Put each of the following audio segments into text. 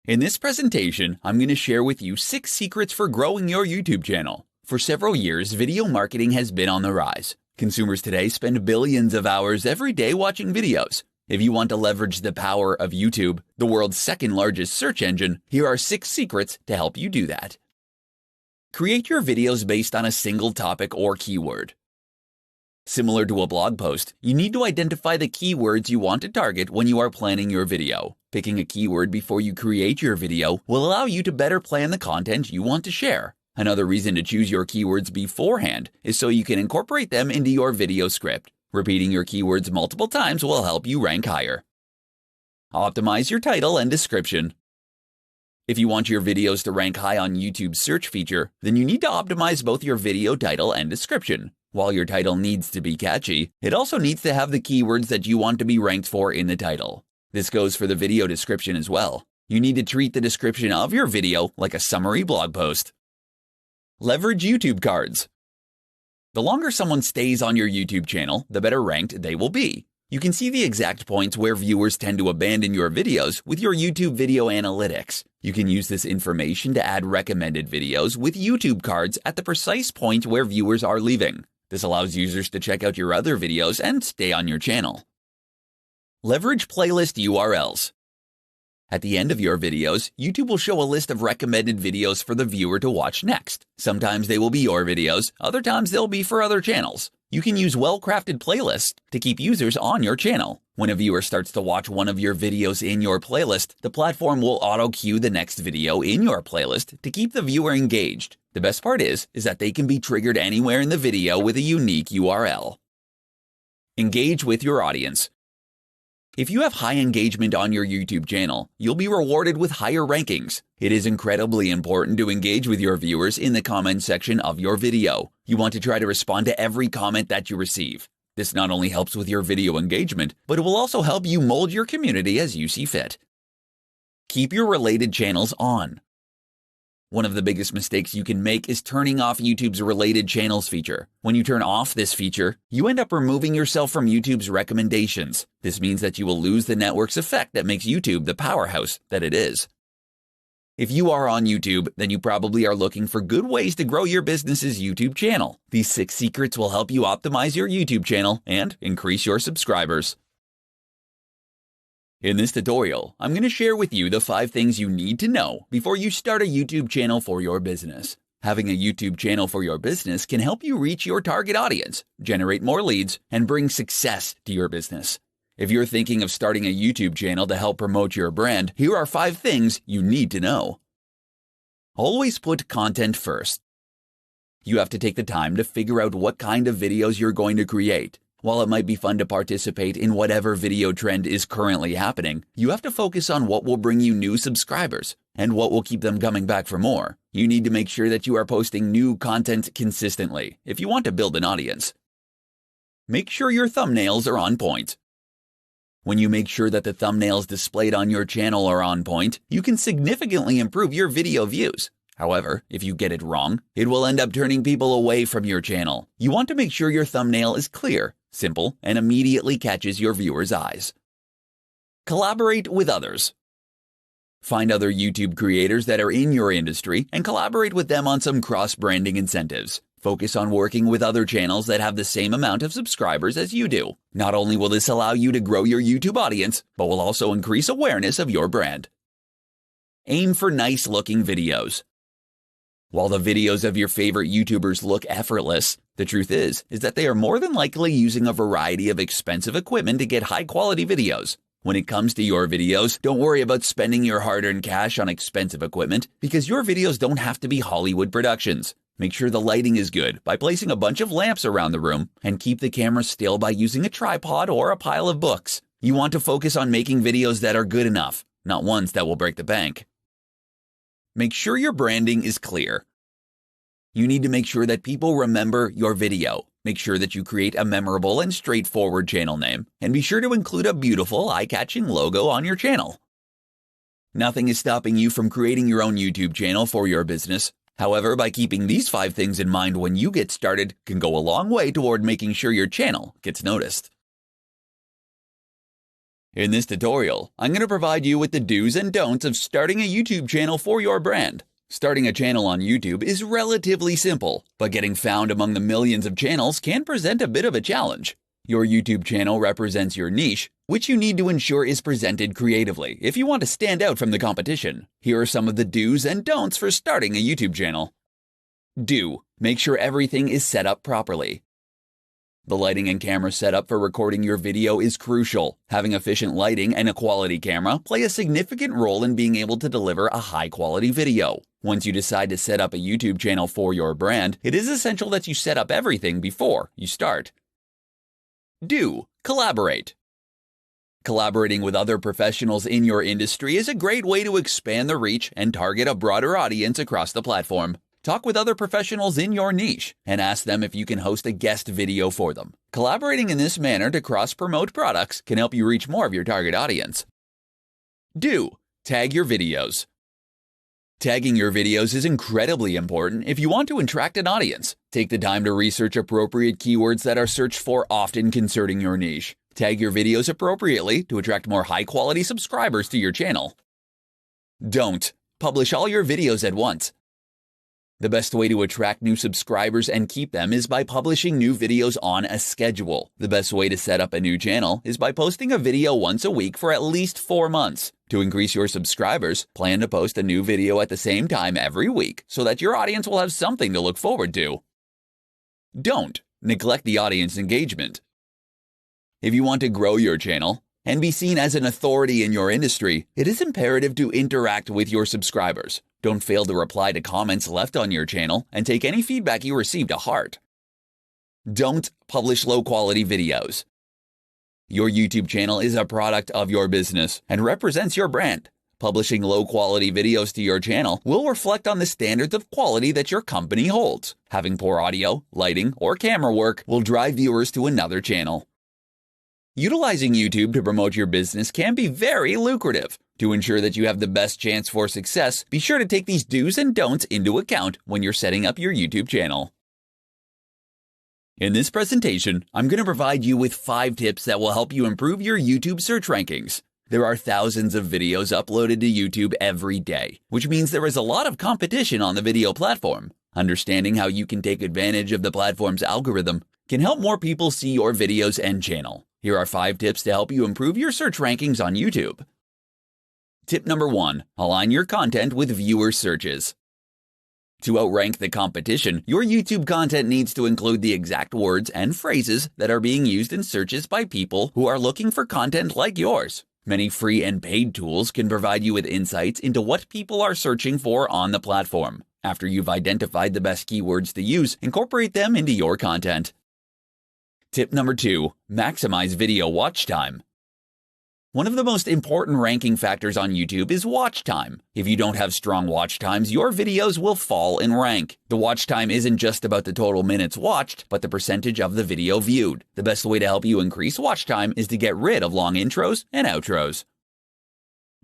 In this presentation, I'm going to share with you 6 secrets for growing your YouTube channel. For several years, video marketing has been on the rise. Consumers today spend billions of hours every day watching videos. If you want to leverage the power of YouTube, the world's second largest search engine, here are 6 secrets to help you do that. Create your videos based on a single topic or keyword. Similar to a blog post, you need to identify the keywords you want to target when you are planning your video. Picking a keyword before you create your video will allow you to better plan the content you want to share. Another reason to choose your keywords beforehand is so you can incorporate them into your video script. Repeating your keywords multiple times will help you rank higher. Optimize your title and description. If you want your videos to rank high on YouTube's search feature, then you need to optimize both your video title and description. While your title needs to be catchy, it also needs to have the keywords that you want to be ranked for in the title. This goes for the video description as well. You need to treat the description of your video like a summary blog post. Leverage YouTube cards. The longer someone stays on your YouTube channel, the better ranked they will be. You can see the exact points where viewers tend to abandon your videos with your YouTube video analytics. You can use this information to add recommended videos with YouTube cards at the precise point where viewers are leaving. This allows users to check out your other videos and stay on your channel. Leverage playlist URLs. At the end of your videos, YouTube will show a list of recommended videos for the viewer to watch next. Sometimes they will be your videos, other times they'll be for other channels. You can use well-crafted playlists to keep users on your channel. When a viewer starts to watch one of your videos in your playlist, the platform will auto-cue the next video in your playlist to keep the viewer engaged. The best part is that they can be triggered anywhere in the video with a unique URL. Engage with your audience. If you have high engagement on your YouTube channel, you'll be rewarded with higher rankings. It is incredibly important to engage with your viewers in the comment section of your video. You want to try to respond to every comment that you receive. This not only helps with your video engagement, but it will also help you mold your community as you see fit. Keep your related channels on. One of the biggest mistakes you can make is turning off YouTube's related channels feature. When you turn off this feature, you end up removing yourself from YouTube's recommendations. This means that you will lose the network's effect that makes YouTube the powerhouse that it is. If you are on YouTube, then you probably are looking for good ways to grow your business's YouTube channel. These 6 secrets will help you optimize your YouTube channel and increase your subscribers. In this tutorial, I'm going to share with you the 5 things you need to know before you start a YouTube channel for your business. Having a YouTube channel for your business can help you reach your target audience, generate more leads, and bring success to your business. If you're thinking of starting a YouTube channel to help promote your brand, here are 5 things you need to know. Always put content first. You have to take the time to figure out what kind of videos you're going to create. While it might be fun to participate in whatever video trend is currently happening, you have to focus on what will bring you new subscribers and what will keep them coming back for more. You need to make sure that you are posting new content consistently if you want to build an audience. Make sure your thumbnails are on point. When you make sure that the thumbnails displayed on your channel are on point, you can significantly improve your video views. However, if you get it wrong, it will end up turning people away from your channel. You want to make sure your thumbnail is clear, simple, and immediately catches your viewers' eyes. Collaborate with others. Find other YouTube creators that are in your industry and collaborate with them on some cross-branding incentives. Focus on working with other channels that have the same amount of subscribers as you do. Not only will this allow you to grow your YouTube audience, but will also increase awareness of your brand. Aim for nice-looking videos. While the videos of your favorite YouTubers look effortless, the truth is that they are more than likely using a variety of expensive equipment to get high-quality videos. When it comes to your videos, don't worry about spending your hard-earned cash on expensive equipment because your videos don't have to be Hollywood productions. Make sure the lighting is good by placing a bunch of lamps around the room and keep the camera still by using a tripod or a pile of books. You want to focus on making videos that are good enough, not ones that will break the bank. Make sure your branding is clear. You need to make sure that people remember your video. Make sure that you create a memorable and straightforward channel name, and be sure to include a beautiful, eye-catching logo on your channel. Nothing is stopping you from creating your own YouTube channel for your business. However, by keeping these 5 things in mind when you get started can go a long way toward making sure your channel gets noticed. In this tutorial, I'm going to provide you with the do's and don'ts of starting a YouTube channel for your brand. Starting a channel on YouTube is relatively simple, but getting found among the millions of channels can present a bit of a challenge. Your YouTube channel represents your niche, which you need to ensure is presented creatively if you want to stand out from the competition. Here are some of the do's and don'ts for starting a YouTube channel. Do: make sure everything is set up properly. The lighting and camera setup for recording your video is crucial. Having efficient lighting and a quality camera play a significant role in being able to deliver a high-quality video. Once you decide to set up a YouTube channel for your brand, it is essential that you set up everything before you start. Do: collaborate. Collaborating with other professionals in your industry is a great way to expand the reach and target a broader audience across the platform. Talk with other professionals in your niche and ask them if you can host a guest video for them. Collaborating in this manner to cross-promote products can help you reach more of your target audience. Do: tag your videos. Tagging your videos is incredibly important if you want to attract an audience. Take the time to research appropriate keywords that are searched for often concerning your niche. Tag your videos appropriately to attract more high-quality subscribers to your channel. Don't: publish all your videos at once. The best way to attract new subscribers and keep them is by publishing new videos on a schedule. The best way to set up a new channel is by posting a video once a week for at least 4 months. To increase your subscribers, plan to post a new video at the same time every week so that your audience will have something to look forward to. Don't neglect the audience engagement. If you want to grow your channel and be seen as an authority in your industry, it is imperative to interact with your subscribers. Don't fail to reply to comments left on your channel and take any feedback you receive to heart. Don't publish low-quality videos. Your YouTube channel is a product of your business and represents your brand. Publishing low-quality videos to your channel will reflect on the standards of quality that your company holds. Having poor audio, lighting, or camera work will drive viewers to another channel. Utilizing YouTube to promote your business can be very lucrative. To ensure that you have the best chance for success, be sure to take these do's and don'ts into account when you're setting up your YouTube channel. In this presentation, I'm going to provide you with 5 tips that will help you improve your YouTube search rankings. There are thousands of videos uploaded to YouTube every day, which means there is a lot of competition on the video platform. Understanding how you can take advantage of the platform's algorithm can help more people see your videos and channel. Here are 5 tips to help you improve your search rankings on YouTube. Tip number 1. Align your content with viewer searches. To outrank the competition, your YouTube content needs to include the exact words and phrases that are being used in searches by people who are looking for content like yours. Many free and paid tools can provide you with insights into what people are searching for on the platform. After you've identified the best keywords to use, incorporate them into your content. Tip number 2. Maximize video watch time. One of the most important ranking factors on YouTube is watch time. If you don't have strong watch times, your videos will fall in rank. The watch time isn't just about the total minutes watched, but the percentage of the video viewed. The best way to help you increase watch time is to get rid of long intros and outros.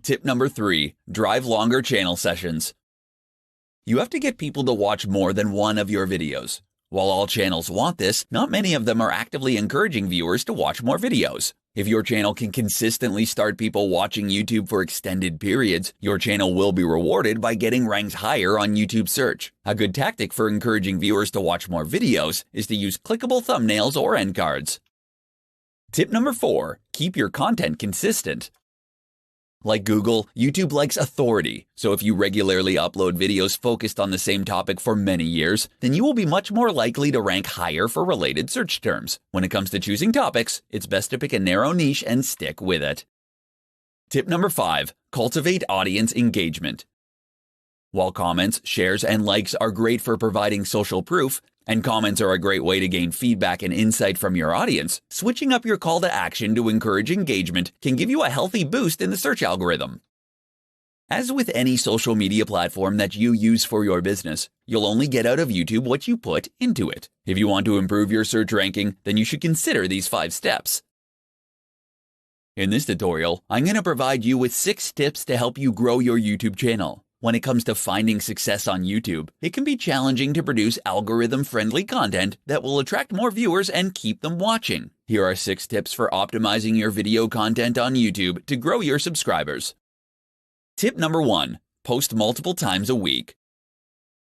Tip number 3. Drive longer channel sessions. You have to get people to watch more than one of your videos. While all channels want this, not many of them are actively encouraging viewers to watch more videos. If your channel can consistently start people watching YouTube for extended periods, your channel will be rewarded by getting ranked higher on YouTube search. A good tactic for encouraging viewers to watch more videos is to use clickable thumbnails or end cards. Tip number 4. Keep your content consistent. Like Google, YouTube likes authority, so if you regularly upload videos focused on the same topic for many years, then you will be much more likely to rank higher for related search terms. When it comes to choosing topics, it's best to pick a narrow niche and stick with it. Tip number 5. Cultivate audience engagement. While comments, shares, and likes are great for providing social proof, and comments are a great way to gain feedback and insight from your audience, switching up your call to action to encourage engagement can give you a healthy boost in the search algorithm. As with any social media platform that you use for your business, you'll only get out of YouTube what you put into it. If you want to improve your search ranking, then you should consider these 5 steps. In this tutorial, I'm going to provide you with 6 tips to help you grow your YouTube channel. When it comes to finding success on YouTube, it can be challenging to produce algorithm-friendly content that will attract more viewers and keep them watching. Here are 6 tips for optimizing your video content on YouTube to grow your subscribers. Tip number 1. Post multiple times a week.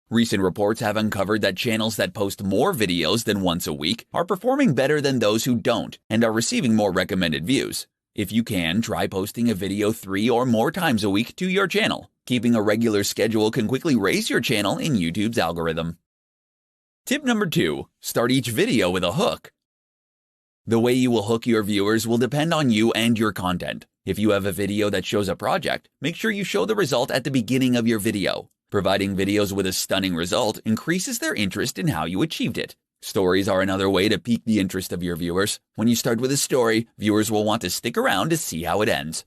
Recent reports have uncovered that channels that post more videos than once a week are performing better than those who don't and are receiving more recommended views. If you can, try posting a video 3 or more times a week to your channel. Keeping a regular schedule can quickly raise your channel in YouTube's algorithm. Tip number 2. Start each video with a hook. The way you will hook your viewers will depend on you and your content. If you have a video that shows a project, make sure you show the result at the beginning of your video. Providing videos with a stunning result increases their interest in how you achieved it. Stories are another way to pique the interest of your viewers. When you start with a story, viewers will want to stick around to see how it ends.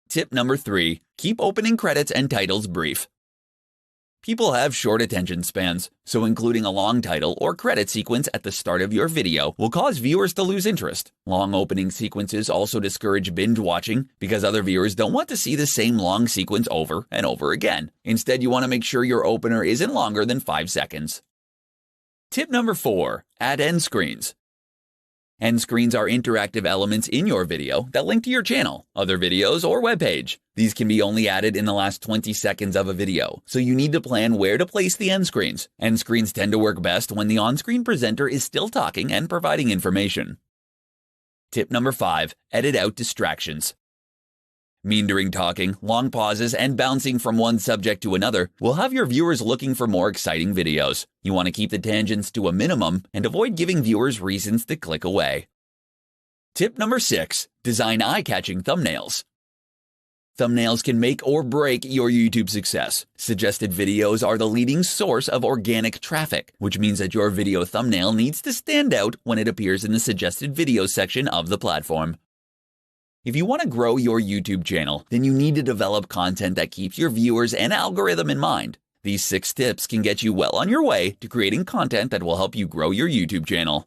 Tip number 3. Keep opening credits and titles brief. People have short attention spans, so including a long title or credit sequence at the start of your video will cause viewers to lose interest. Long opening sequences also discourage binge watching because other viewers don't want to see the same long sequence over and over again. Instead, you want to make sure your opener isn't longer than 5 seconds. Tip number 4. Add end screens. End screens are interactive elements in your video that link to your channel, other videos, or web page. These can be only added in the last 20 seconds of a video, so you need to plan where to place the end screens. End screens tend to work best when the on-screen presenter is still talking and providing information. Tip number 5. Edit out distractions. Meandering talking, long pauses, and bouncing from one subject to another will have your viewers looking for more exciting videos. You want to keep the tangents to a minimum and avoid giving viewers reasons to click away. Tip number 6. Design eye-catching thumbnails. Thumbnails can make or break your YouTube success. Suggested videos are the leading source of organic traffic, which means that your video thumbnail needs to stand out when it appears in the suggested videos section of the platform. If you want to grow your YouTube channel, then you need to develop content that keeps your viewers and algorithm in mind. These 6 tips can get you well on your way to creating content that will help you grow your YouTube channel.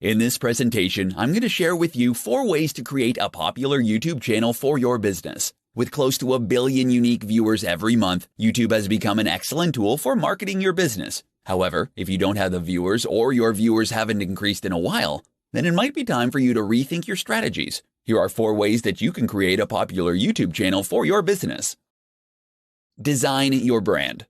In this presentation, I'm going to share with you 4 ways to create a popular YouTube channel for your business. With close to 1 billion unique viewers every month, YouTube has become an excellent tool for marketing your business. However, if you don't have the viewers or your viewers haven't increased in a while, then it might be time for you to rethink your strategies. Here are 4 ways that you can create a popular YouTube channel for your business. Design your brand.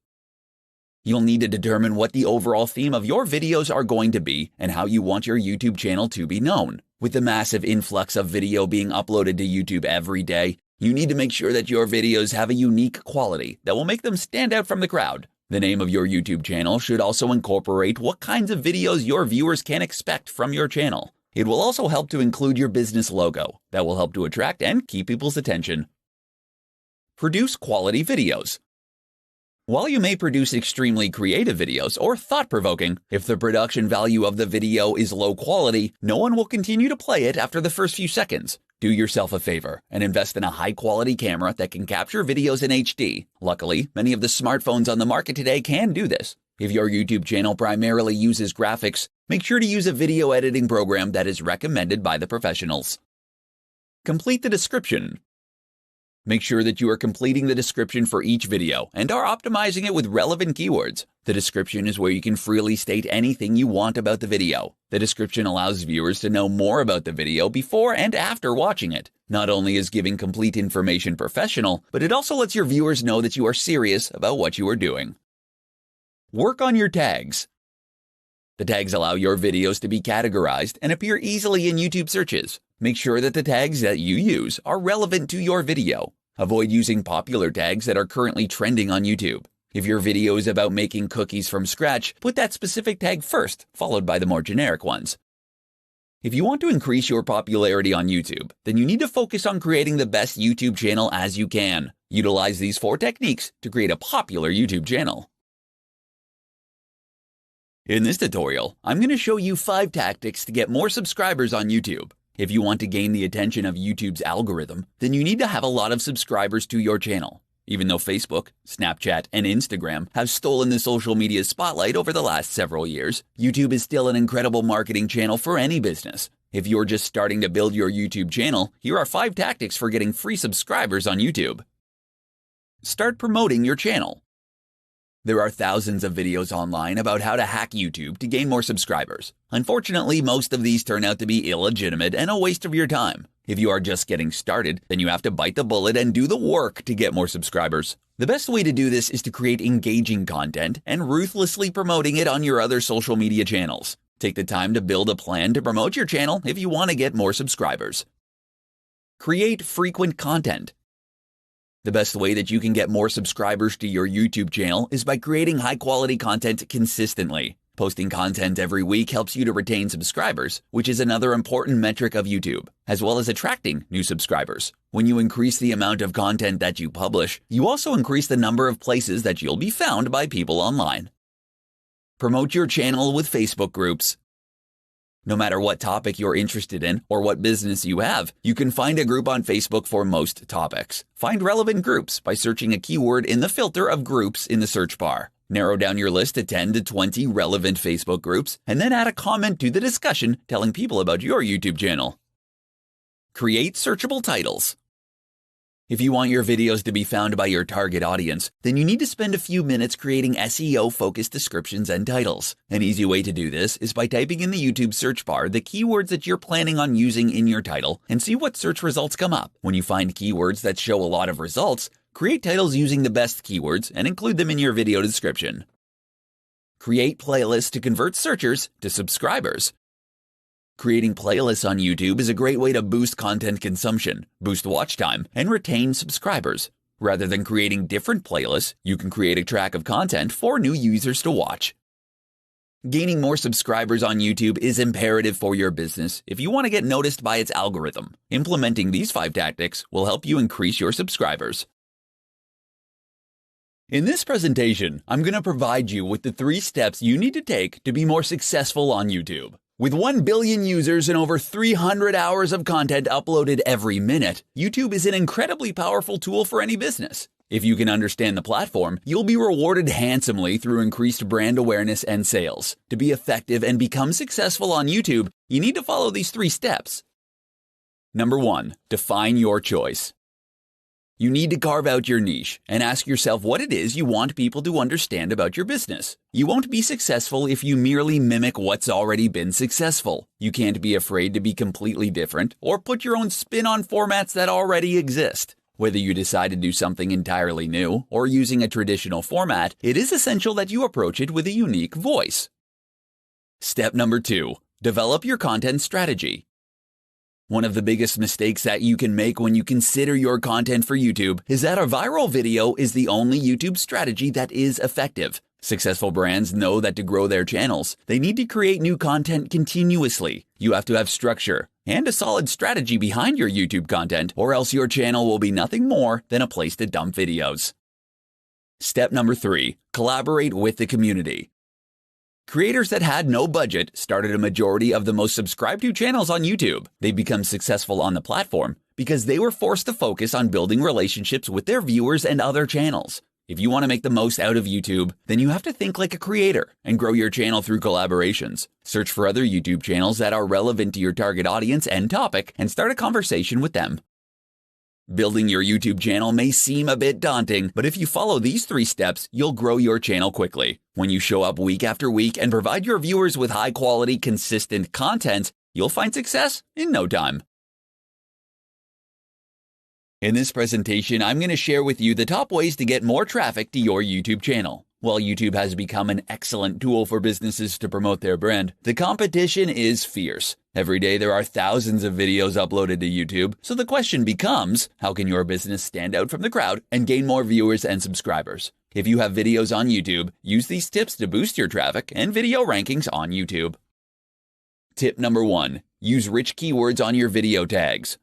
You'll need to determine what the overall theme of your videos are going to be and how you want your YouTube channel to be known. With the massive influx of video being uploaded to YouTube every day, you need to make sure that your videos have a unique quality that will make them stand out from the crowd. The name of your YouTube channel should also incorporate what kinds of videos your viewers can expect from your channel. It will also help to include your business logo that will help to attract and keep people's attention. Produce quality videos. While you may produce extremely creative videos or thought-provoking, if the production value of the video is low quality, no one will continue to play it after the first few seconds. Do yourself a favor and invest in a high-quality camera that can capture videos in HD. Luckily, many of the smartphones on the market today can do this. If your YouTube channel primarily uses graphics, make sure to use a video editing program that is recommended by the professionals. Complete the description. Make sure that you are completing the description for each video and are optimizing it with relevant keywords. The description is where you can freely state anything you want about the video. The description allows viewers to know more about the video before and after watching it. Not only is giving complete information professional, but it also lets your viewers know that you are serious about what you are doing. Work on your tags. The tags allow your videos to be categorized and appear easily in YouTube searches. Make sure that the tags that you use are relevant to your video. Avoid using popular tags that are currently trending on YouTube. If your video is about making cookies from scratch, put that specific tag first, followed by the more generic ones. If you want to increase your popularity on YouTube, then you need to focus on creating the best YouTube channel as you can. Utilize these 4 techniques to create a popular YouTube channel. In this tutorial, I'm going to show you 5 tactics to get more subscribers on YouTube. If you want to gain the attention of YouTube's algorithm, then you need to have a lot of subscribers to your channel. Even though Facebook, Snapchat, and Instagram have stolen the social media spotlight over the last several years, YouTube is still an incredible marketing channel for any business. If you're just starting to build your YouTube channel, here are 5 tactics for getting free subscribers on YouTube. Start promoting your channel. There are thousands of videos online about how to hack YouTube to gain more subscribers. Unfortunately, most of these turn out to be illegitimate and a waste of your time. If you are just getting started, then you have to bite the bullet and do the work to get more subscribers. The best way to do this is to create engaging content and ruthlessly promoting it on your other social media channels. Take the time to build a plan to promote your channel if you want to get more subscribers. Create frequent content. The best way that you can get more subscribers to your YouTube channel is by creating high-quality content consistently. Posting content every week helps you to retain subscribers, which is another important metric of YouTube, as well as attracting new subscribers. When you increase the amount of content that you publish, you also increase the number of places that you'll be found by people online. Promote your channel with Facebook groups. No matter what topic you're interested in or what business you have, you can find a group on Facebook for most topics. Find relevant groups by searching a keyword in the filter of groups in the search bar. Narrow down your list to 10 to 20 relevant Facebook groups, and then add a comment to the discussion telling people about your YouTube channel. Create searchable titles. If you want your videos to be found by your target audience, then you need to spend a few minutes creating SEO-focused descriptions and titles. An easy way to do this is by typing in the YouTube search bar the keywords that you're planning on using in your title and see what search results come up. When you find keywords that show a lot of results, create titles using the best keywords and include them in your video description. Create playlists to convert searchers to subscribers. Creating playlists on YouTube is a great way to boost content consumption, boost watch time, and retain subscribers. Rather than creating different playlists, you can create a track of content for new users to watch. Gaining more subscribers on YouTube is imperative for your business if you want to get noticed by its algorithm. Implementing these 5 tactics will help you increase your subscribers. In this presentation, I'm going to provide you with the 3 steps you need to take to be more successful on YouTube. With 1 billion users and over 300 hours of content uploaded every minute, YouTube is an incredibly powerful tool for any business. If you can understand the platform, you'll be rewarded handsomely through increased brand awareness and sales. To be effective and become successful on YouTube, you need to follow these 3 steps. Number 1, define your choice. You need to carve out your niche and ask yourself what it is you want people to understand about your business. You won't be successful if you merely mimic what's already been successful. You can't be afraid to be completely different or put your own spin on formats that already exist. Whether you decide to do something entirely new or using a traditional format, it is essential that you approach it with a unique voice. Step number 2, develop your content strategy. One of the biggest mistakes that you can make when you consider your content for YouTube is that a viral video is the only YouTube strategy that is effective. Successful brands know that to grow their channels, they need to create new content continuously. You have to have structure and a solid strategy behind your YouTube content, or else your channel will be nothing more than a place to dump videos. Step number 3, collaborate with the community. Creators that had no budget started a majority of the most subscribed to channels on YouTube. They become successful on the platform because they were forced to focus on building relationships with their viewers and other channels. If you want to make the most out of YouTube, then you have to think like a creator and grow your channel through collaborations. Search for other YouTube channels that are relevant to your target audience and topic and start a conversation with them. Building your YouTube channel may seem a bit daunting, but if you follow these 3 steps, you'll grow your channel quickly. When you show up week after week and provide your viewers with high-quality, consistent content, you'll find success in no time. In this presentation, I'm going to share with you the top ways to get more traffic to your YouTube channel. While YouTube has become an excellent tool for businesses to promote their brand, the competition is fierce. Every day there are thousands of videos uploaded to YouTube, so the question becomes, how can your business stand out from the crowd and gain more viewers and subscribers? If you have videos on YouTube, use these tips to boost your traffic and video rankings on YouTube. Tip number 1, use rich keywords on your video tags.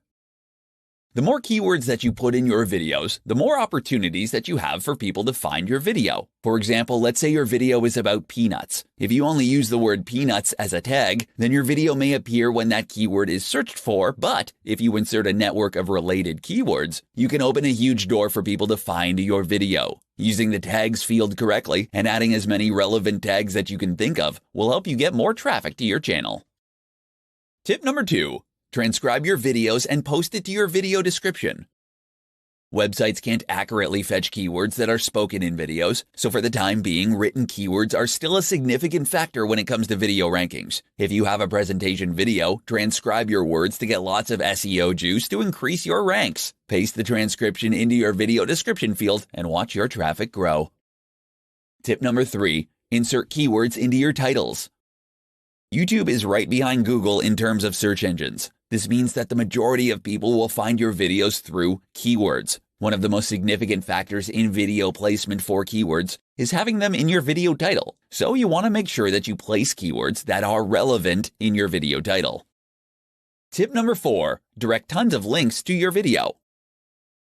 The more keywords that you put in your videos, the more opportunities that you have for people to find your video. For example, let's say your video is about peanuts. If you only use the word peanuts as a tag, then your video may appear when that keyword is searched for, but if you insert a network of related keywords, you can open a huge door for people to find your video. Using the tags field correctly and adding as many relevant tags that you can think of will help you get more traffic to your channel. Tip number 2. Transcribe your videos and post it to your video description. Websites can't accurately fetch keywords that are spoken in videos, so for the time being, written keywords are still a significant factor when it comes to video rankings. If you have a presentation video, transcribe your words to get lots of SEO juice to increase your ranks. Paste the transcription into your video description field and watch your traffic grow. Tip number 3, insert keywords into your titles. YouTube is right behind Google in terms of search engines. This means that the majority of people will find your videos through keywords. One of the most significant factors in video placement for keywords is having them in your video title. So you want to make sure that you place keywords that are relevant in your video title. Tip number 4, direct tons of links to your video.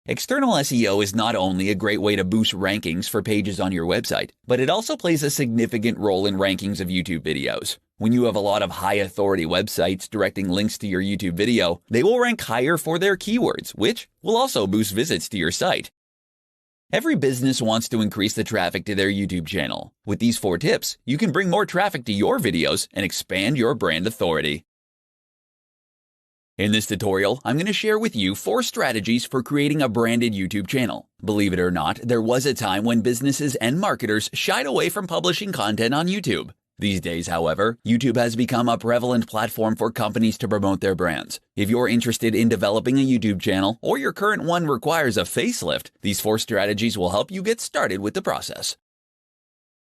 External SEO is not only a great way to boost rankings for pages on your website, but it also plays a significant role in rankings of YouTube videos. When you have a lot of high-authority websites directing links to your YouTube video, they will rank higher for their keywords, which will also boost visits to your site. Every business wants to increase the traffic to their YouTube channel. With these 4 tips, you can bring more traffic to your videos and expand your brand authority. In this tutorial, I'm going to share with you 4 strategies for creating a branded YouTube channel. Believe it or not, there was a time when businesses and marketers shied away from publishing content on YouTube. These days, however, YouTube has become a prevalent platform for companies to promote their brands. If you're interested in developing a YouTube channel, or your current one requires a facelift, these 4 strategies will help you get started with the process.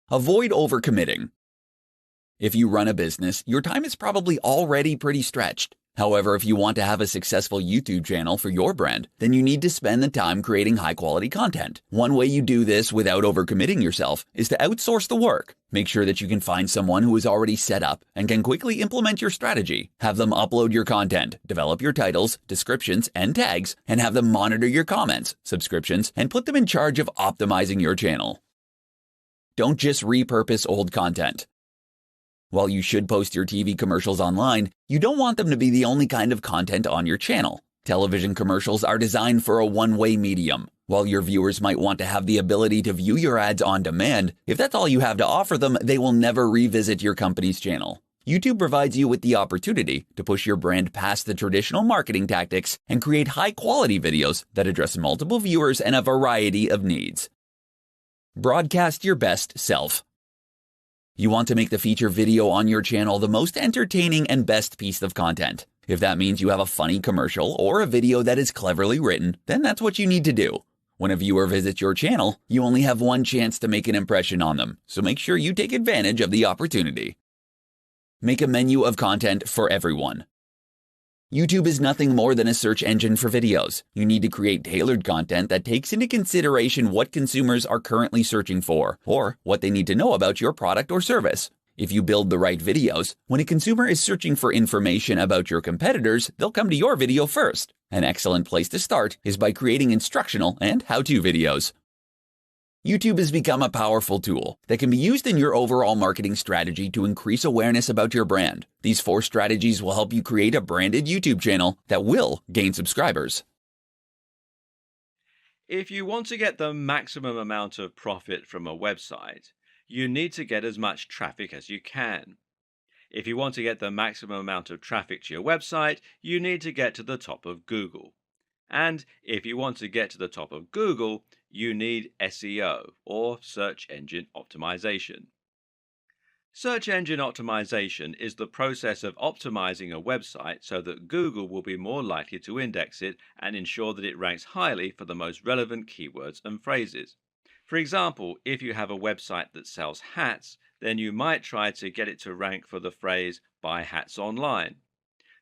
Avoid overcommitting. If you run a business, your time is probably already pretty stretched. However, if you want to have a successful YouTube channel for your brand, then you need to spend the time creating high-quality content. One way you do this without overcommitting yourself is to outsource the work. Make sure that you can find someone who is already set up and can quickly implement your strategy. Have them upload your content, develop your titles, descriptions, and tags, and have them monitor your comments, subscriptions, and put them in charge of optimizing your channel. Don't just repurpose old content. While you should post your TV commercials online, you don't want them to be the only kind of content on your channel. Television commercials are designed for a one-way medium. While your viewers might want to have the ability to view your ads on demand, if that's all you have to offer them, they will never revisit your company's channel. YouTube provides you with the opportunity to push your brand past the traditional marketing tactics and create high-quality videos that address multiple viewers and a variety of needs. Broadcast your best self. You want to make the feature video on your channel the most entertaining and best piece of content. If that means you have a funny commercial or a video that is cleverly written, then that's what you need to do. When a viewer visits your channel, you only have one chance to make an impression on them, so make sure you take advantage of the opportunity. Make a menu of content for everyone. YouTube is nothing more than a search engine for videos. You need to create tailored content that takes into consideration what consumers are currently searching for, or what they need to know about your product or service. If you build the right videos, when a consumer is searching for information about your competitors, they'll come to your video first. An excellent place to start is by creating instructional and how-to videos. YouTube has become a powerful tool that can be used in your overall marketing strategy to increase awareness about your brand. These 4 strategies will help you create a branded YouTube channel that will gain subscribers. If you want to get the maximum amount of profit from a website, you need to get as much traffic as you can. If you want to get the maximum amount of traffic to your website, you need to get to the top of Google. And if you want to get to the top of Google, you need SEO, or search engine optimization. Search engine optimization is the process of optimizing a website so that Google will be more likely to index it and ensure that it ranks highly for the most relevant keywords and phrases. For example, if you have a website that sells hats, then you might try to get it to rank for the phrase "buy hats online."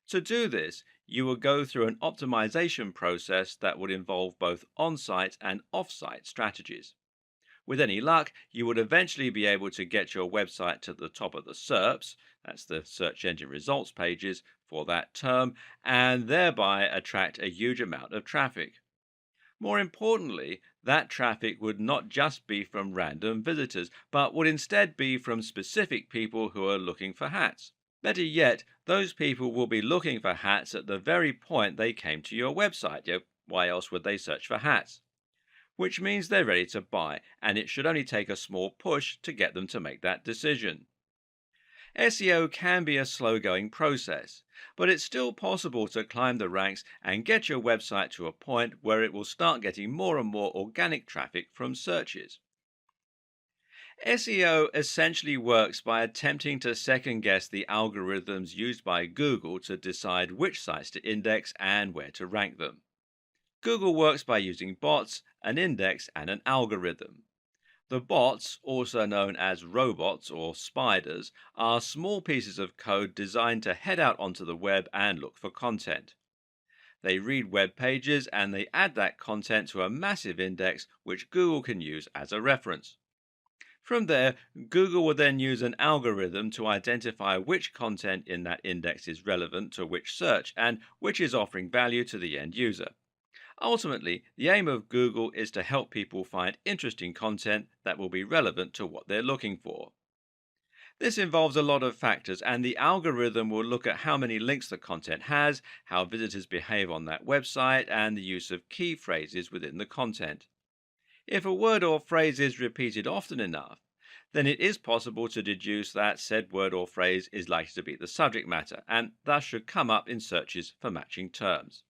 To do this, you will go through an optimization process that would involve both on-site and off-site strategies. With any luck, you would eventually be able to get your website to the top of the SERPs, that's the search engine results pages, for that term, and thereby attract a huge amount of traffic. More importantly, that traffic would not just be from random visitors, but would instead be from specific people who are looking for hats. Better yet, those people will be looking for hats at the very point they came to your website. Why else would they search for hats? Which means they're ready to buy, and it should only take a small push to get them to make that decision. SEO can be a slow-going process, But it's still possible to climb the ranks and get your website to a point where it will start getting more and more organic traffic from searches. SEO essentially works by attempting to second guess the algorithms used by Google to decide which sites to index and where to rank them. Google works by using bots, an index, and an algorithm. The bots, also known as robots or spiders, are small pieces of code designed to head out onto the web and look for content. They read web pages and they add that content to a massive index which Google can use as a reference. From there, Google will then use an algorithm to identify which content in that index is relevant to which search and which is offering value to the end user. Ultimately, the aim of Google is to help people find interesting content that will be relevant to what they're looking for. This involves a lot of factors, and the algorithm will look at how many links the content has, how visitors behave on that website, and the use of key phrases within the content. If a word or phrase is repeated often enough, then it is possible to deduce that said word or phrase is likely to be the subject matter, and thus should come up in searches for matching terms.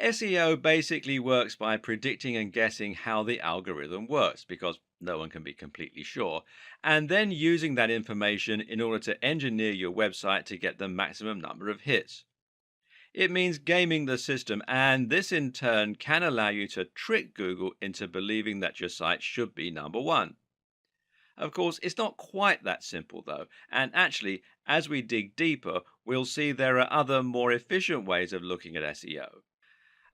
SEO basically works by predicting and guessing how the algorithm works, because no one can be completely sure, and then using that information in order to engineer your website to get the maximum number of hits. It means gaming the system, and this in turn can allow you to trick Google into believing that your site should be number one. Of course, it's not quite that simple though, and actually, as we dig deeper, we'll see there are other more efficient ways of looking at SEO.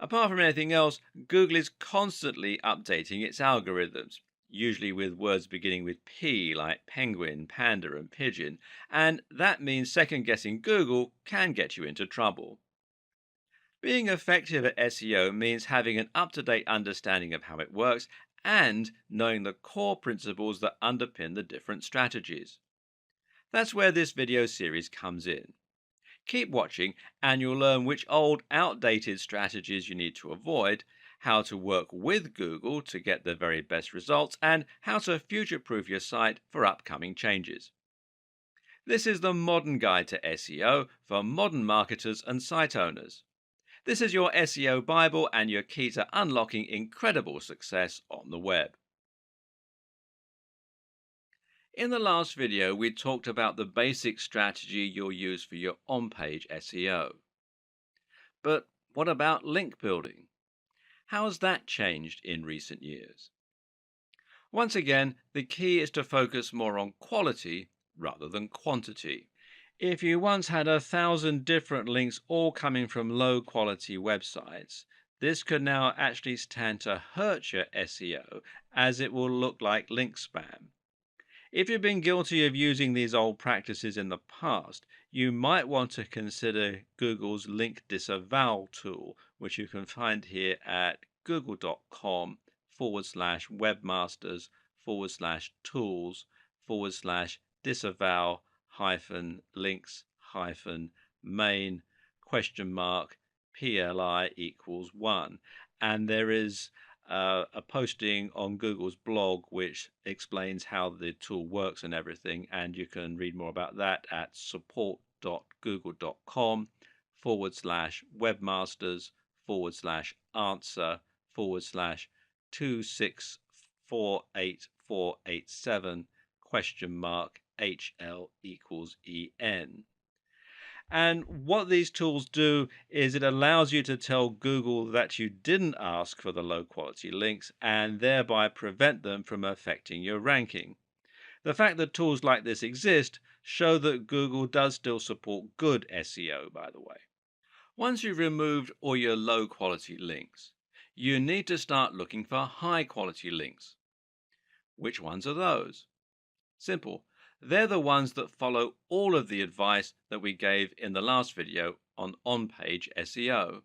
Apart from anything else, Google is constantly updating its algorithms, usually with words beginning with P like penguin, panda, and pigeon, and that means second guessing Google can get you into trouble. Being effective at SEO means having an up to date understanding of how it works and knowing the core principles that underpin the different strategies. That's where this video series comes in. Keep watching and you'll learn which old, outdated strategies you need to avoid, how to work with Google to get the very best results, and how to future proof your site for upcoming changes. This is the modern guide to SEO for modern marketers and site owners. This is your SEO Bible and your key to unlocking incredible success on the web. In the last video, we talked about the basic strategy you'll use for your on-page SEO. But what about link building? How has that changed in recent years? Once again, the key is to focus more on quality rather than quantity. If you once had 1,000 different links all coming from low quality websites, this could now actually stand to hurt your SEO as it will look like link spam. If you've been guilty of using these old practices in the past, you might want to consider Google's link disavow tool, which you can find here at google.com/webmasters/tools/disavow links main $PLI equals 1. And there is a posting on Google's blog which explains how the tool works and everything, and you can read more about that at support.google.com/webmasters/answer/2648487 HL equals EN. And what these tools do is it allows you to tell Google that you didn't ask for the low quality links and thereby prevent them from affecting your ranking. The fact that tools like this exist show that Google does still support good SEO, by the way. Once you've removed all your low quality links, you need to start looking for high quality links. Which ones are those? Simple. They're the ones that follow all of the advice that we gave in the last video on on-page SEO.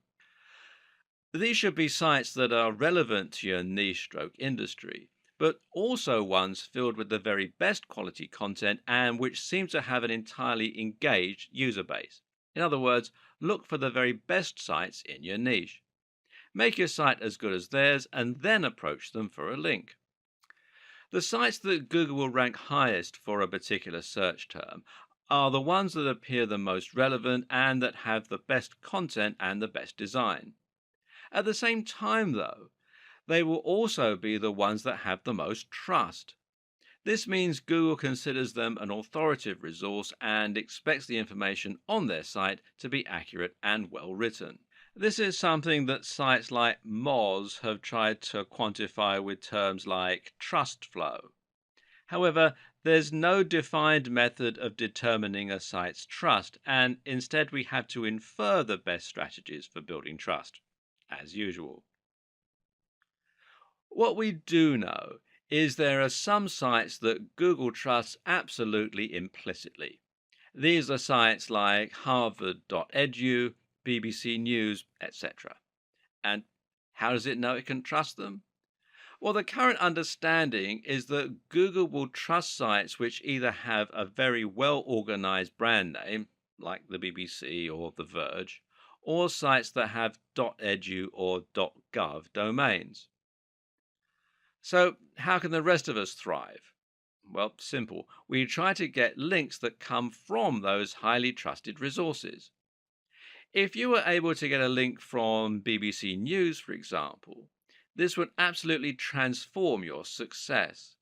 These should be sites that are relevant to your niche stroke industry, but also ones filled with the very best quality content and which seem to have an entirely engaged user base. In other words, look for the very best sites in your niche. Make your site as good as theirs and then approach them for a link. The sites that Google will rank highest for a particular search term are the ones that appear the most relevant and that have the best content and the best design. At the same time, though, they will also be the ones that have the most trust. This means Google considers them an authoritative resource and expects the information on their site to be accurate and well written. This is something that sites like Moz have tried to quantify with terms like trust flow. However, there's no defined method of determining a site's trust, and instead we have to infer the best strategies for building trust, as usual. What we do know is there are some sites that Google trusts absolutely implicitly. These are sites like harvard.edu, BBC News, etc. And how does it know it can trust them? Well, the current understanding is that Google will trust sites which either have a very well organized brand name, like the BBC or The Verge, or sites that have .edu or .gov domains. So, how can the rest of us thrive? Well, simple. We try to get links that come from those highly trusted resources. If you were able to get a link from BBC News, for example, this would absolutely transform your success.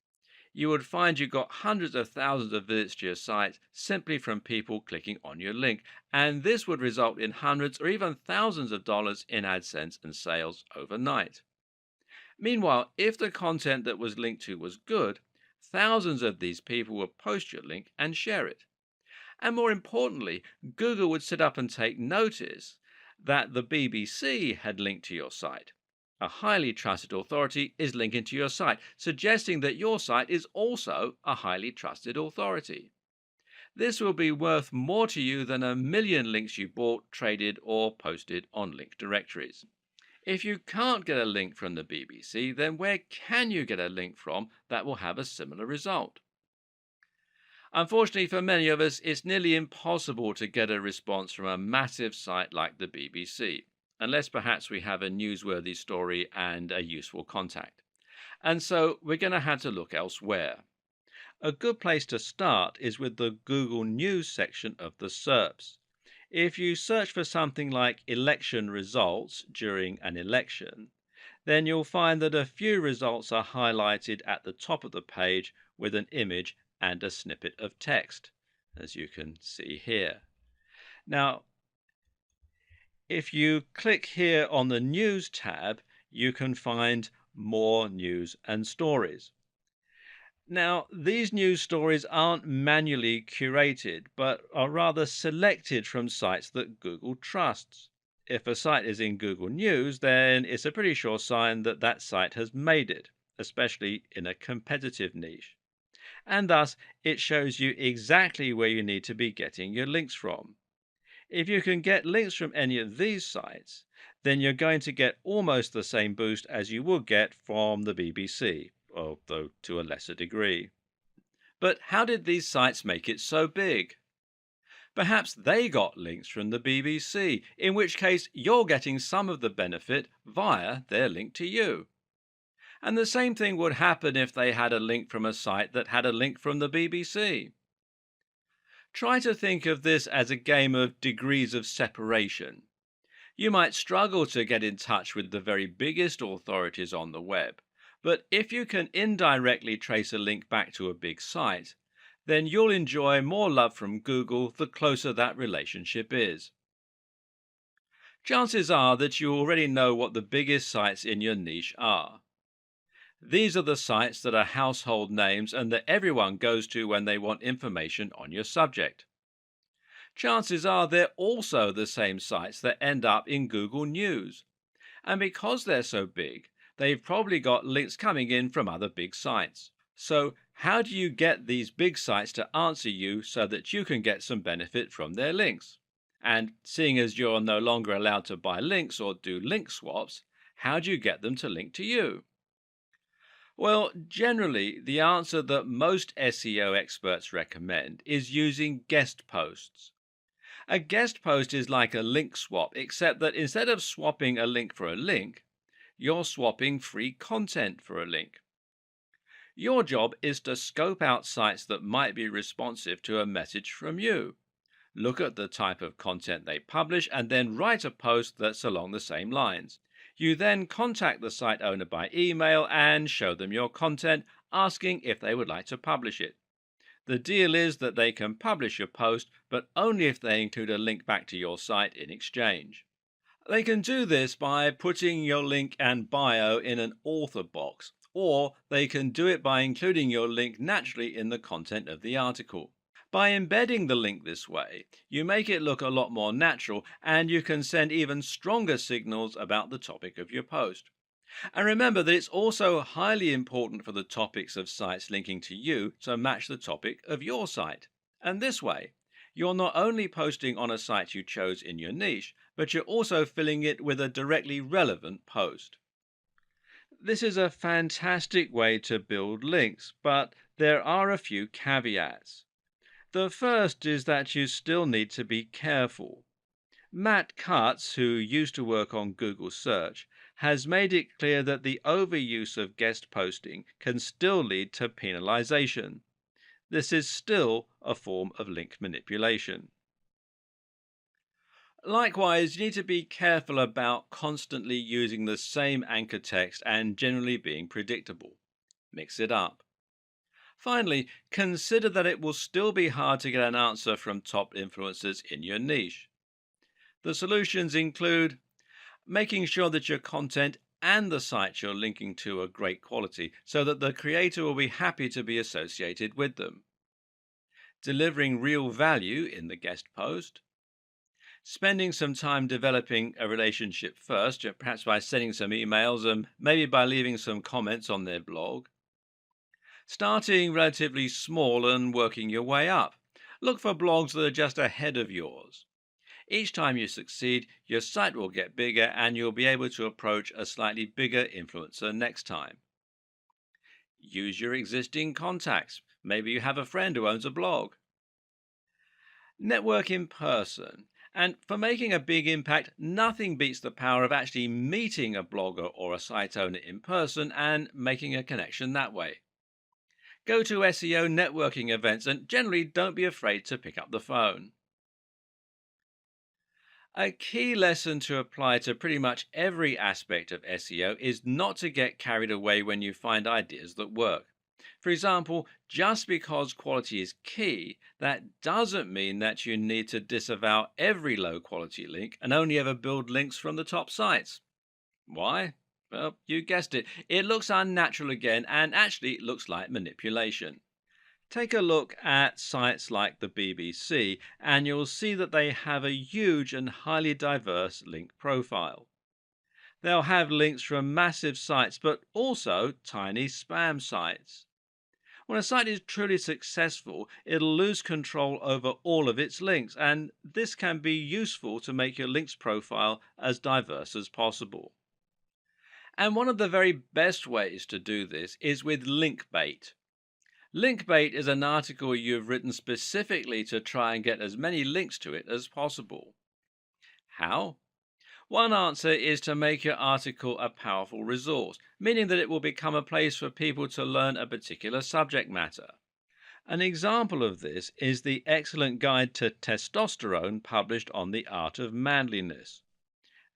You would find you got hundreds of thousands of visits to your site simply from people clicking on your link, and this would result in hundreds or even thousands of dollars in AdSense and sales overnight. Meanwhile, if the content that was linked to was good, thousands of these people would post your link and share it. And more importantly, Google would sit up and take notice that the BBC had linked to your site. A highly trusted authority is linking to your site, suggesting that your site is also a highly trusted authority. This will be worth more to you than a million links you bought, traded, or posted on link directories. If you can't get a link from the BBC, then where can you get a link from that will have a similar result? Unfortunately for many of us, it's nearly impossible to get a response from a massive site like the BBC, unless perhaps we have a newsworthy story and a useful contact. And so we're going to have to look elsewhere. A good place to start is with the Google News section of the SERPs. If you search for something like election results during an election, then you'll find that a few results are highlighted at the top of the page with an image and a snippet of text, as you can see here. Now, if you click here on the News tab, you can find more news and stories. Now, these news stories aren't manually curated, but are rather selected from sites that Google trusts. If a site is in Google News, then it's a pretty sure sign that that site has made it, especially in a competitive niche. And thus, it shows you exactly where you need to be getting your links from. If you can get links from any of these sites, then you're going to get almost the same boost as you would get from the BBC, although to a lesser degree. But how did these sites make it so big? Perhaps they got links from the BBC, in which case you're getting some of the benefit via their link to you. And the same thing would happen if they had a link from a site that had a link from the BBC. Try to think of this as a game of degrees of separation. You might struggle to get in touch with the very biggest authorities on the web, but if you can indirectly trace a link back to a big site, then you'll enjoy more love from Google the closer that relationship is. Chances are that you already know what the biggest sites in your niche are. These are the sites that are household names and that everyone goes to when they want information on your subject. Chances are they're also the same sites that end up in Google News. And because they're so big, they've probably got links coming in from other big sites. So, how do you get these big sites to answer you so that you can get some benefit from their links? And seeing as you're no longer allowed to buy links or do link swaps, how do you get them to link to you? Well, generally, the answer that most SEO experts recommend is using guest posts. A guest post is like a link swap, except that instead of swapping a link for a link, you're swapping free content for a link. Your job is to scope out sites that might be responsive to a message from you. Look at the type of content they publish and then write a post that's along the same lines. You then contact the site owner by email and show them your content, asking if they would like to publish it. The deal is that they can publish your post, but only if they include a link back to your site in exchange. They can do this by putting your link and bio in an author box, or they can do it by including your link naturally in the content of the article. By embedding the link this way, you make it look a lot more natural and you can send even stronger signals about the topic of your post. And remember that it's also highly important for the topics of sites linking to you to match the topic of your site. And this way, you're not only posting on a site you chose in your niche, but you're also filling it with a directly relevant post. This is a fantastic way to build links, but there are a few caveats. The first is that you still need to be careful. Matt Cutts, who used to work on Google Search, has made it clear that the overuse of guest posting can still lead to penalization. This is still a form of link manipulation. Likewise, you need to be careful about constantly using the same anchor text and generally being predictable. Mix it up. Finally, consider that it will still be hard to get an answer from top influencers in your niche. The solutions include making sure that your content and the sites you're linking to are great quality so that the creator will be happy to be associated with them, delivering real value in the guest post, spending some time developing a relationship first, perhaps by sending some emails and maybe by leaving some comments on their blog, starting relatively small and working your way up. Look for blogs that are just ahead of yours. Each time you succeed, your site will get bigger and you'll be able to approach a slightly bigger influencer next time. Use your existing contacts. Maybe you have a friend who owns a blog. Network in person. And for making a big impact, nothing beats the power of actually meeting a blogger or a site owner in person and making a connection that way. Go to SEO networking events and generally don't be afraid to pick up the phone. A key lesson to apply to pretty much every aspect of SEO is not to get carried away when you find ideas that work. For example, just because quality is key, that doesn't mean that you need to disavow every low quality link and only ever build links from the top sites. Why? Well, you guessed it. It looks unnatural again and actually looks like manipulation. Take a look at sites like the BBC and you'll see that they have a huge and highly diverse link profile. They'll have links from massive sites but also tiny spam sites. When a site is truly successful, it'll lose control over all of its links, and this can be useful to make your links profile as diverse as possible. And one of the very best ways to do this is with link bait. Link bait is an article you've written specifically to try and get as many links to it as possible. How? One answer is to make your article a powerful resource, meaning that it will become a place for people to learn a particular subject matter. An example of this is the excellent guide to testosterone published on the art of manliness.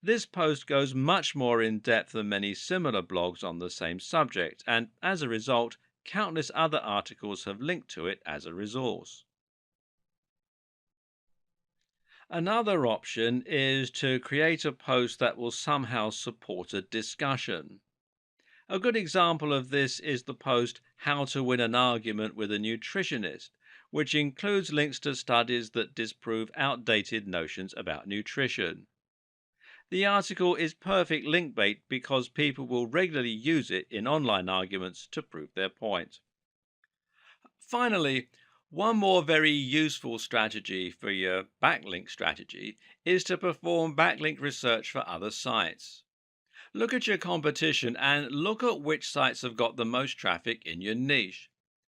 This post goes much more in depth than many similar blogs on the same subject, and as a result, countless other articles have linked to it as a resource. Another option is to create a post that will somehow support a discussion. A good example of this is the post How to Win an Argument with a Nutritionist, which includes links to studies that disprove outdated notions about nutrition. The article is perfect link bait because people will regularly use it in online arguments to prove their point. Finally, one more very useful strategy for your backlink strategy is to perform backlink research for other sites. Look at your competition and look at which sites have got the most traffic in your niche.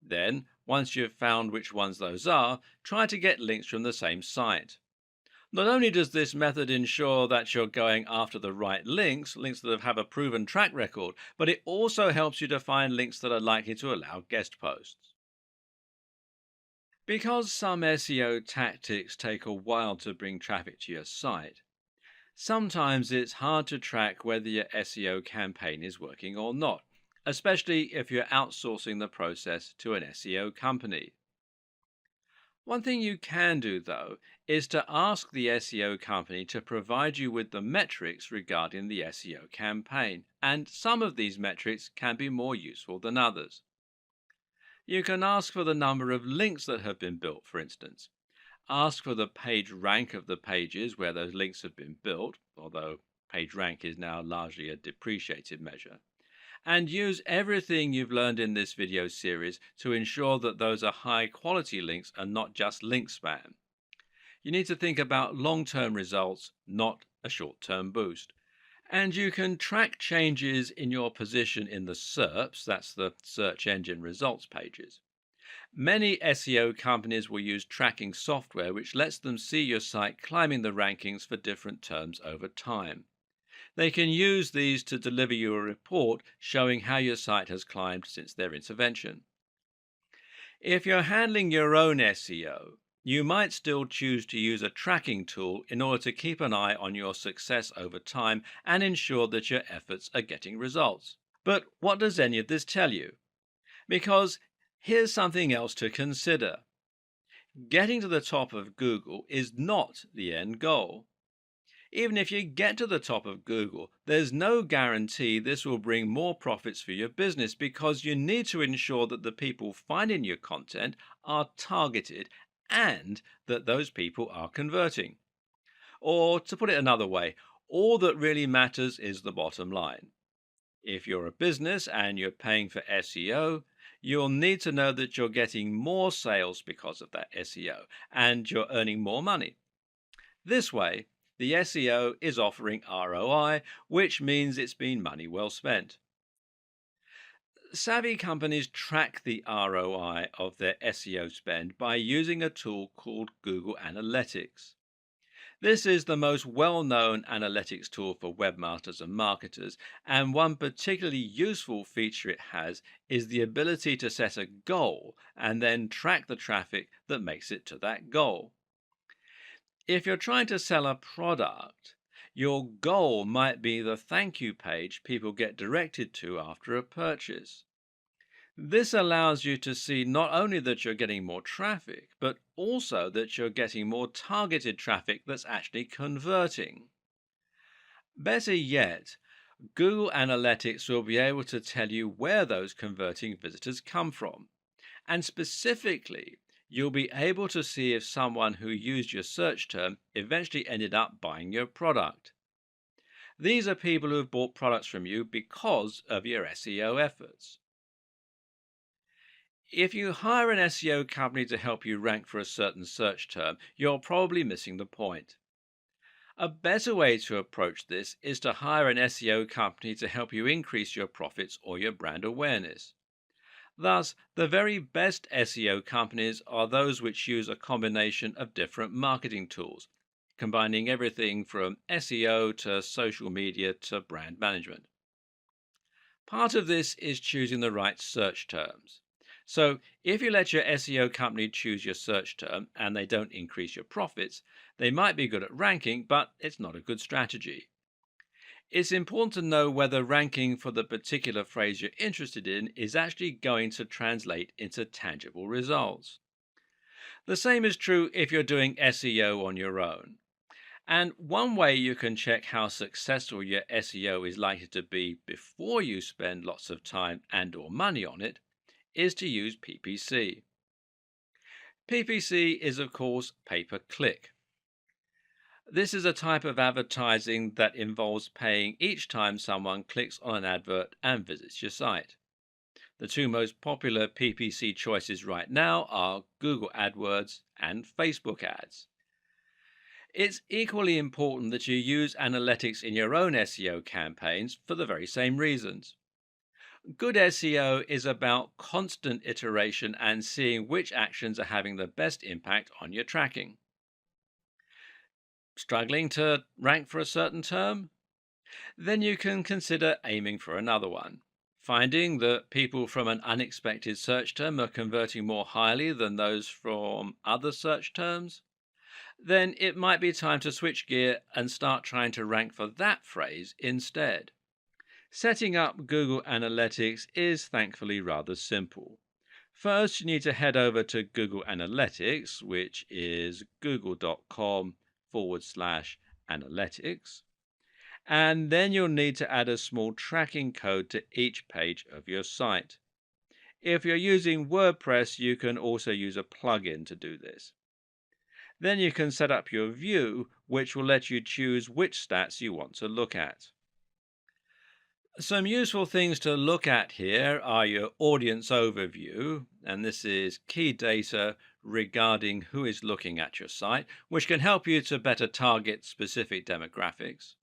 Then, once you've found which ones those are, try to get links from the same site. Not only does this method ensure that you're going after the right links that have a proven track record, but it also helps you to find links that are likely to allow guest posts. Because some SEO tactics take a while to bring traffic to your site, sometimes it's hard to track whether your SEO campaign is working or not, especially if you're outsourcing the process to an SEO company. One thing you can do, though, is to ask the SEO company to provide you with the metrics regarding the SEO campaign, and some of these metrics can be more useful than others. You can ask for the number of links that have been built, for instance. Ask for the page rank of the pages where those links have been built, although page rank is now largely a depreciated measure. And use everything you've learned in this video series to ensure that those are high quality links and not just link spam. You need to think about long-term results, not a short-term boost. And you can track changes in your position in the SERPs, that's the search engine results pages. Many SEO companies will use tracking software which lets them see your site climbing the rankings for different terms over time. They can use these to deliver you a report showing how your site has climbed since their intervention. If you're handling your own SEO, you might still choose to use a tracking tool in order to keep an eye on your success over time and ensure that your efforts are getting results. But what does any of this tell you? Because here's something else to consider. Getting to the top of Google is not the end goal. Even if you get to the top of Google, there's no guarantee this will bring more profits for your business because you need to ensure that the people finding your content are targeted and that those people are converting. Or to put it another way, all that really matters is the bottom line. If you're a business and you're paying for SEO, you'll need to know that you're getting more sales because of that SEO and you're earning more money. This way, the SEO is offering ROI, which means it's been money well spent. Savvy companies track the ROI of their SEO spend by using a tool called Google Analytics. This is the most well-known analytics tool for webmasters and marketers, and one particularly useful feature it has is the ability to set a goal and then track the traffic that makes it to that goal. If you're trying to sell a product, your goal might be the thank you page people get directed to after a purchase. This allows you to see not only that you're getting more traffic, but also that you're getting more targeted traffic that's actually converting. Better yet, Google Analytics will be able to tell you where those converting visitors come from. And specifically, you'll be able to see if someone who used your search term eventually ended up buying your product. These are people who have bought products from you because of your SEO efforts. If you hire an SEO company to help you rank for a certain search term, you're probably missing the point. A better way to approach this is to hire an SEO company to help you increase your profits or your brand awareness. Thus, the very best SEO companies are those which use a combination of different marketing tools, combining everything from SEO to social media to brand management. Part of this is choosing the right search terms. So, if you let your SEO company choose your search term and they don't increase your profits, they might be good at ranking, but it's not a good strategy. It's important to know whether ranking for the particular phrase you're interested in is actually going to translate into tangible results. The same is true if you're doing SEO on your own. And one way you can check how successful your SEO is likely to be before you spend lots of time and or money on it is to use PPC. PPC is of course pay-per-click. This is a type of advertising that involves paying each time someone clicks on an advert and visits your site. The two most popular PPC choices right now are Google AdWords and Facebook ads. It's equally important that you use analytics in your own SEO campaigns for the very same reasons. Good SEO is about constant iteration and seeing which actions are having the best impact on your tracking. Struggling to rank for a certain term? Then you can consider aiming for another one. Finding that people from an unexpected search term are converting more highly than those from other search terms? Then it might be time to switch gear and start trying to rank for that phrase instead. Setting up Google Analytics is thankfully rather simple. First, you need to head over to Google Analytics, which is google.com/analytics. And then you'll need to add a small tracking code to each page of your site. If you're using WordPress, you can also use a plugin to do this. Then you can set up your view, which will let you choose which stats you want to look at. Some useful things to look at here are your audience overview, and this is key data regarding who is looking at your site, which can help you to better target specific demographics.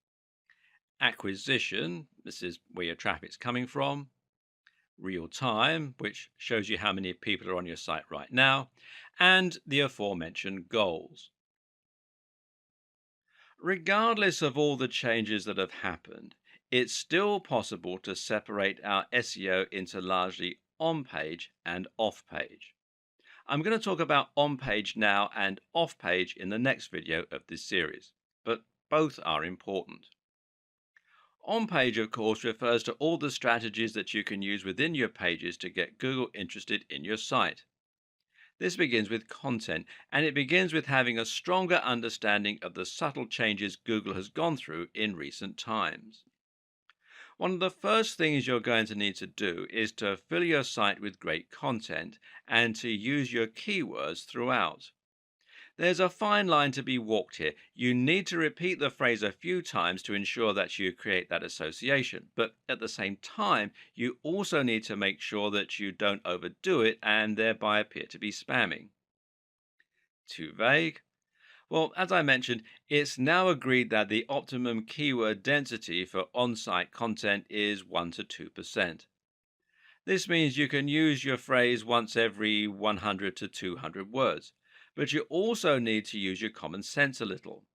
Acquisition, this is where your traffic's coming from. Real time, which shows you how many people are on your site right now, and the aforementioned goals. Regardless of all the changes that have happened, it's still possible to separate our SEO into largely on-page and off-page. I'm going to talk about on-page now and off-page in the next video of this series, but both are important. On-page, of course, refers to all the strategies that you can use within your pages to get Google interested in your site. This begins with content, and it begins with having a stronger understanding of the subtle changes Google has gone through in recent times. One of the first things you're going to need to do is to fill your site with great content and to use your keywords throughout. There's a fine line to be walked here. You need to repeat the phrase a few times to ensure that you create that association. But at the same time, you also need to make sure that you don't overdo it and thereby appear to be spamming. Too vague? Well, as I mentioned, it's now agreed that the optimum keyword density for on-site content is 1 to 2%. This means you can use your phrase once every 100 to 200 words, but you also need to use your common sense a little.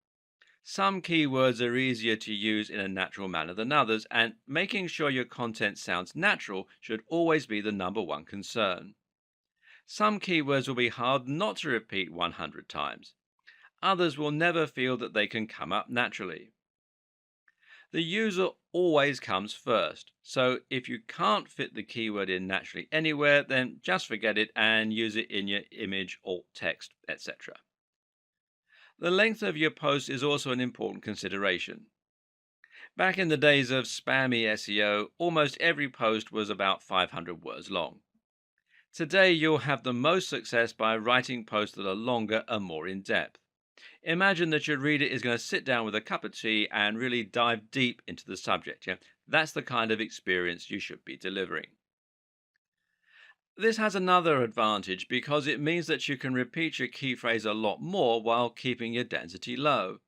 Some keywords are easier to use in a natural manner than others, and making sure your content sounds natural should always be the number one concern. Some keywords will be hard not to repeat 100 times. Others will never feel that they can come up naturally. The user always comes first, so if you can't fit the keyword in naturally anywhere, then just forget it and use it in your image, alt text, etc. The length of your post is also an important consideration. Back in the days of spammy SEO, almost every post was about 500 words long. Today, you'll have the most success by writing posts that are longer and more in depth. Imagine that your reader is going to sit down with a cup of tea and really dive deep into the subject. Yeah? That's the kind of experience you should be delivering. This has another advantage because it means that you can repeat your key phrase a lot more while keeping your density low.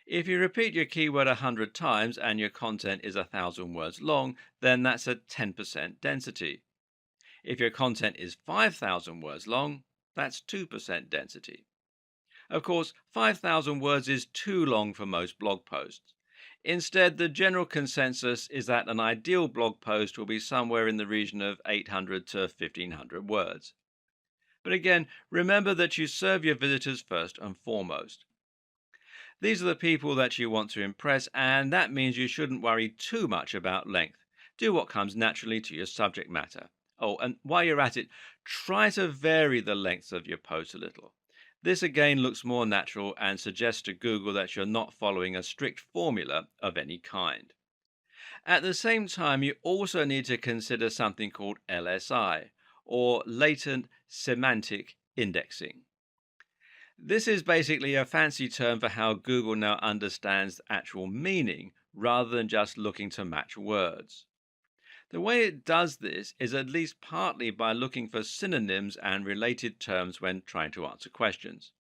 If you repeat your keyword 100 times and your content is 1,000 words long, then that's a 10% density. If your content is 5,000 words long, that's 2% density. Of course, 5,000 words is too long for most blog posts. Instead, the general consensus is that an ideal blog post will be somewhere in the region of 800 to 1,500 words. But again, remember that you serve your visitors first and foremost. These are the people that you want to impress, and that means you shouldn't worry too much about length. Do what comes naturally to your subject matter. Oh, and while you're at it, try to vary the length of your post a little. This again looks more natural and suggests to Google that you're not following a strict formula of any kind. At the same time, you also need to consider something called LSI, or latent semantic indexing. This is basically a fancy term for how Google now understands actual meaning rather than just looking to match words. The way it does this is at least partly by looking for synonyms and related terms when trying to answer questions.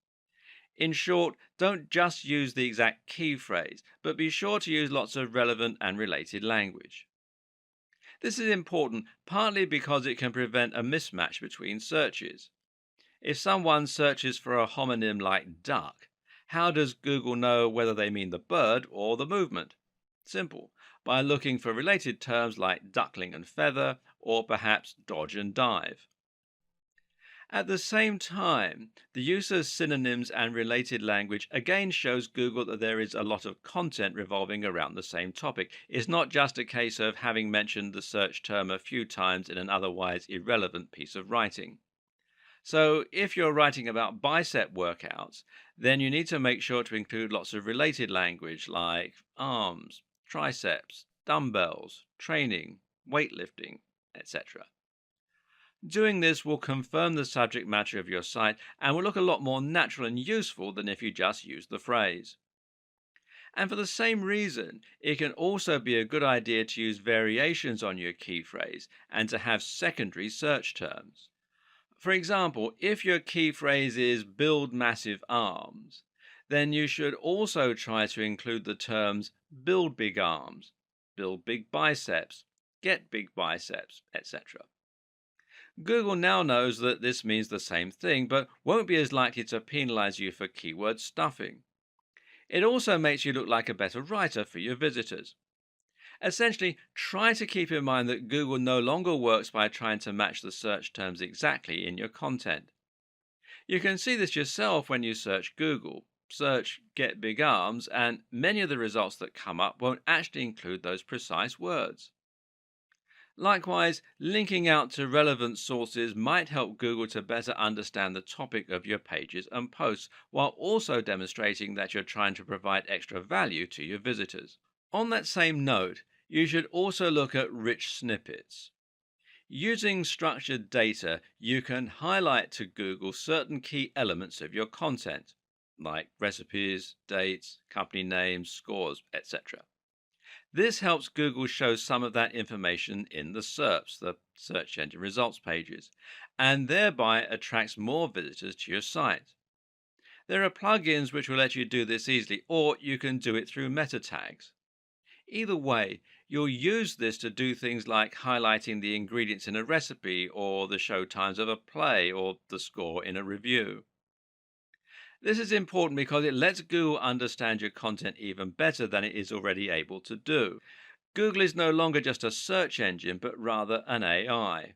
In short, don't just use the exact key phrase, but be sure to use lots of relevant and related language. This is important partly because it can prevent a mismatch between searches. If someone searches for a homonym like duck, How does Google know whether they mean the bird or the movement? Simple. By looking for related terms like duckling and feather, or perhaps dodge and dive. At the same time, the use of synonyms and related language again shows Google that there is a lot of content revolving around the same topic. It's not just a case of having mentioned the search term a few times in an otherwise irrelevant piece of writing. So, if you're writing about bicep workouts, then you need to make sure to include lots of related language like arms, triceps, dumbbells, training, weightlifting, etc. Doing this will confirm the subject matter of your site and will look a lot more natural and useful than if you just use the phrase. And for the same reason, it can also be a good idea to use variations on your key phrase and to have secondary search terms. For example, if your key phrase is build massive arms, then you should also try to include the terms build big arms, build big biceps, get big biceps, etc. Google now knows that this means the same thing, but won't be as likely to penalize you for keyword stuffing. It also makes you look like a better writer for your visitors. Essentially, try to keep in mind that Google no longer works by trying to match the search terms exactly in your content. You can see this yourself when you search Google. Search get big arms, and many of the results that come up won't actually include those precise words. Likewise, linking out to relevant sources might help Google to better understand the topic of your pages and posts, while also demonstrating that you're trying to provide extra value to your visitors. On that same note, you should also look at rich snippets. Using structured data, you can highlight to Google certain key elements of your content, like recipes, dates, company names, scores, etc. This helps Google show some of that information in the SERPs, the search engine results pages, and thereby attracts more visitors to your site. There are plugins which will let you do this easily, or you can do it through meta tags. Either way, you'll use this to do things like highlighting the ingredients in a recipe, or the show times of a play, or the score in a review. This is important because it lets Google understand your content even better than it is already able to do. Google is no longer just a search engine, but rather an AI.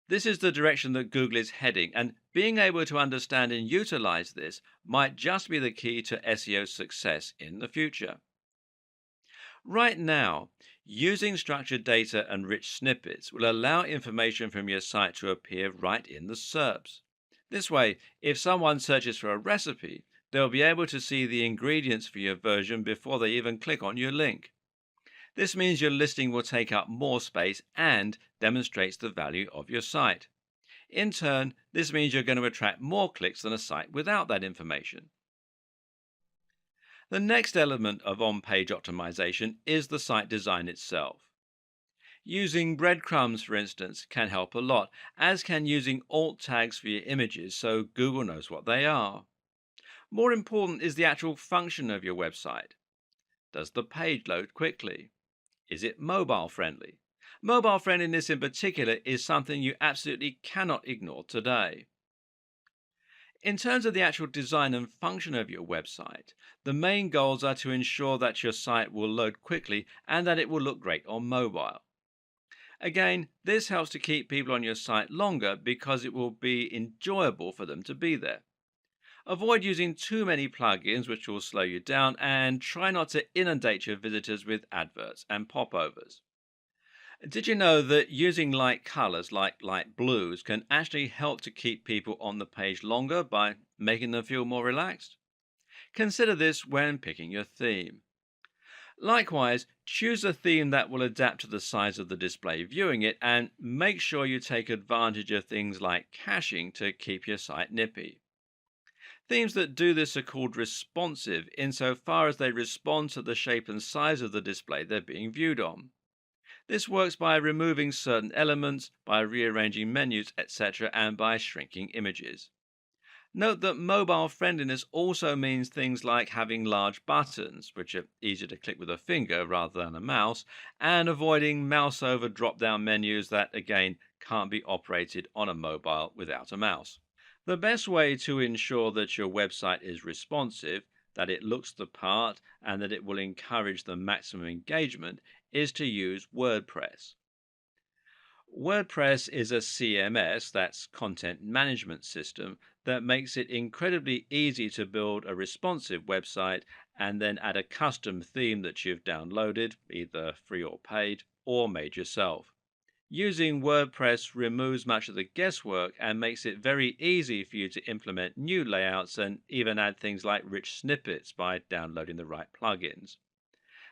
This is the direction that Google is heading, and being able to understand and utilize this might just be the key to SEO success in the future. Right now, using structured data and rich snippets will allow information from your site to appear right in the SERPs. This way, if someone searches for a recipe, they'll be able to see the ingredients for your version before they even click on your link. This means your listing will take up more space and demonstrates the value of your site. In turn, this means you're going to attract more clicks than a site without that information. The next element of on-page optimization is the site design itself. Using breadcrumbs, for instance, can help a lot, as can using alt tags for your images so Google knows what they are. More important is the actual function of your website. Does the page load quickly? Is it mobile friendly? Mobile friendliness in particular is something you absolutely cannot ignore today. In terms of the actual design and function of your website, the main goals are to ensure that your site will load quickly and that it will look great on mobile. Again, this helps to keep people on your site longer because it will be enjoyable for them to be there. Avoid using too many plugins which will slow you down, and try not to inundate your visitors with adverts and popovers. Did you know that using light colors like light blues can actually help to keep people on the page longer by making them feel more relaxed? Consider this when picking your theme. Likewise, choose a theme that will adapt to the size of the display viewing it, and make sure you take advantage of things like caching to keep your site nippy. Themes that do this are called responsive insofar as they respond to the shape and size of the display they're being viewed on. This works by removing certain elements, by rearranging menus, etc., and by shrinking images. Note that mobile friendliness also means things like having large buttons, which are easier to click with a finger rather than a mouse, and avoiding mouse over drop down menus that, again, can't be operated on a mobile without a mouse. The best way to ensure that your website is responsive, that it looks the part, and that it will encourage the maximum engagement is to use WordPress. WordPress is a CMS, that's content management system, that makes it incredibly easy to build a responsive website and then add a custom theme that you've downloaded, either free or paid, or made yourself. Using WordPress removes much of the guesswork and makes it very easy for you to implement new layouts and even add things like rich snippets by downloading the right plugins.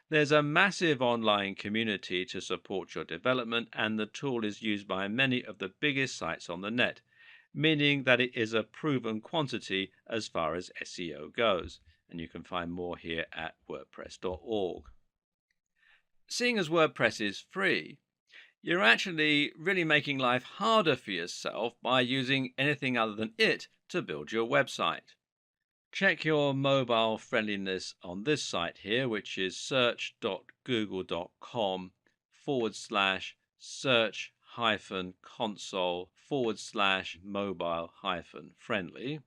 There's a massive online community to support your development, and the tool is used by many of the biggest sites on the net, meaning that it is a proven quantity as far as SEO goes. And you can find more here at WordPress.org. Seeing as WordPress is free, you're actually really making life harder for yourself by using anything other than it to build your website. Check your mobile friendliness on this site here, which is search.google.com/search console/mobile friendly,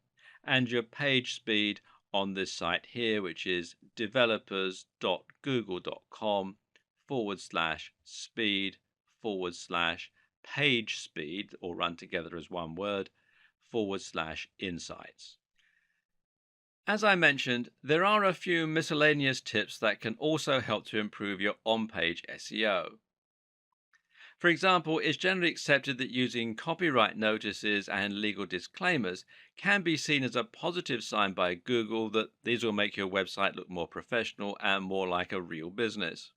and your page speed on this site here, which is developers.google.com/speed/page speed, all run together as one word, /insights. As I mentioned, there are a few miscellaneous tips that can also help to improve your on-page SEO. For example, it's generally accepted that using copyright notices and legal disclaimers can be seen as a positive sign by Google that these will make your website look more professional and more like a real business.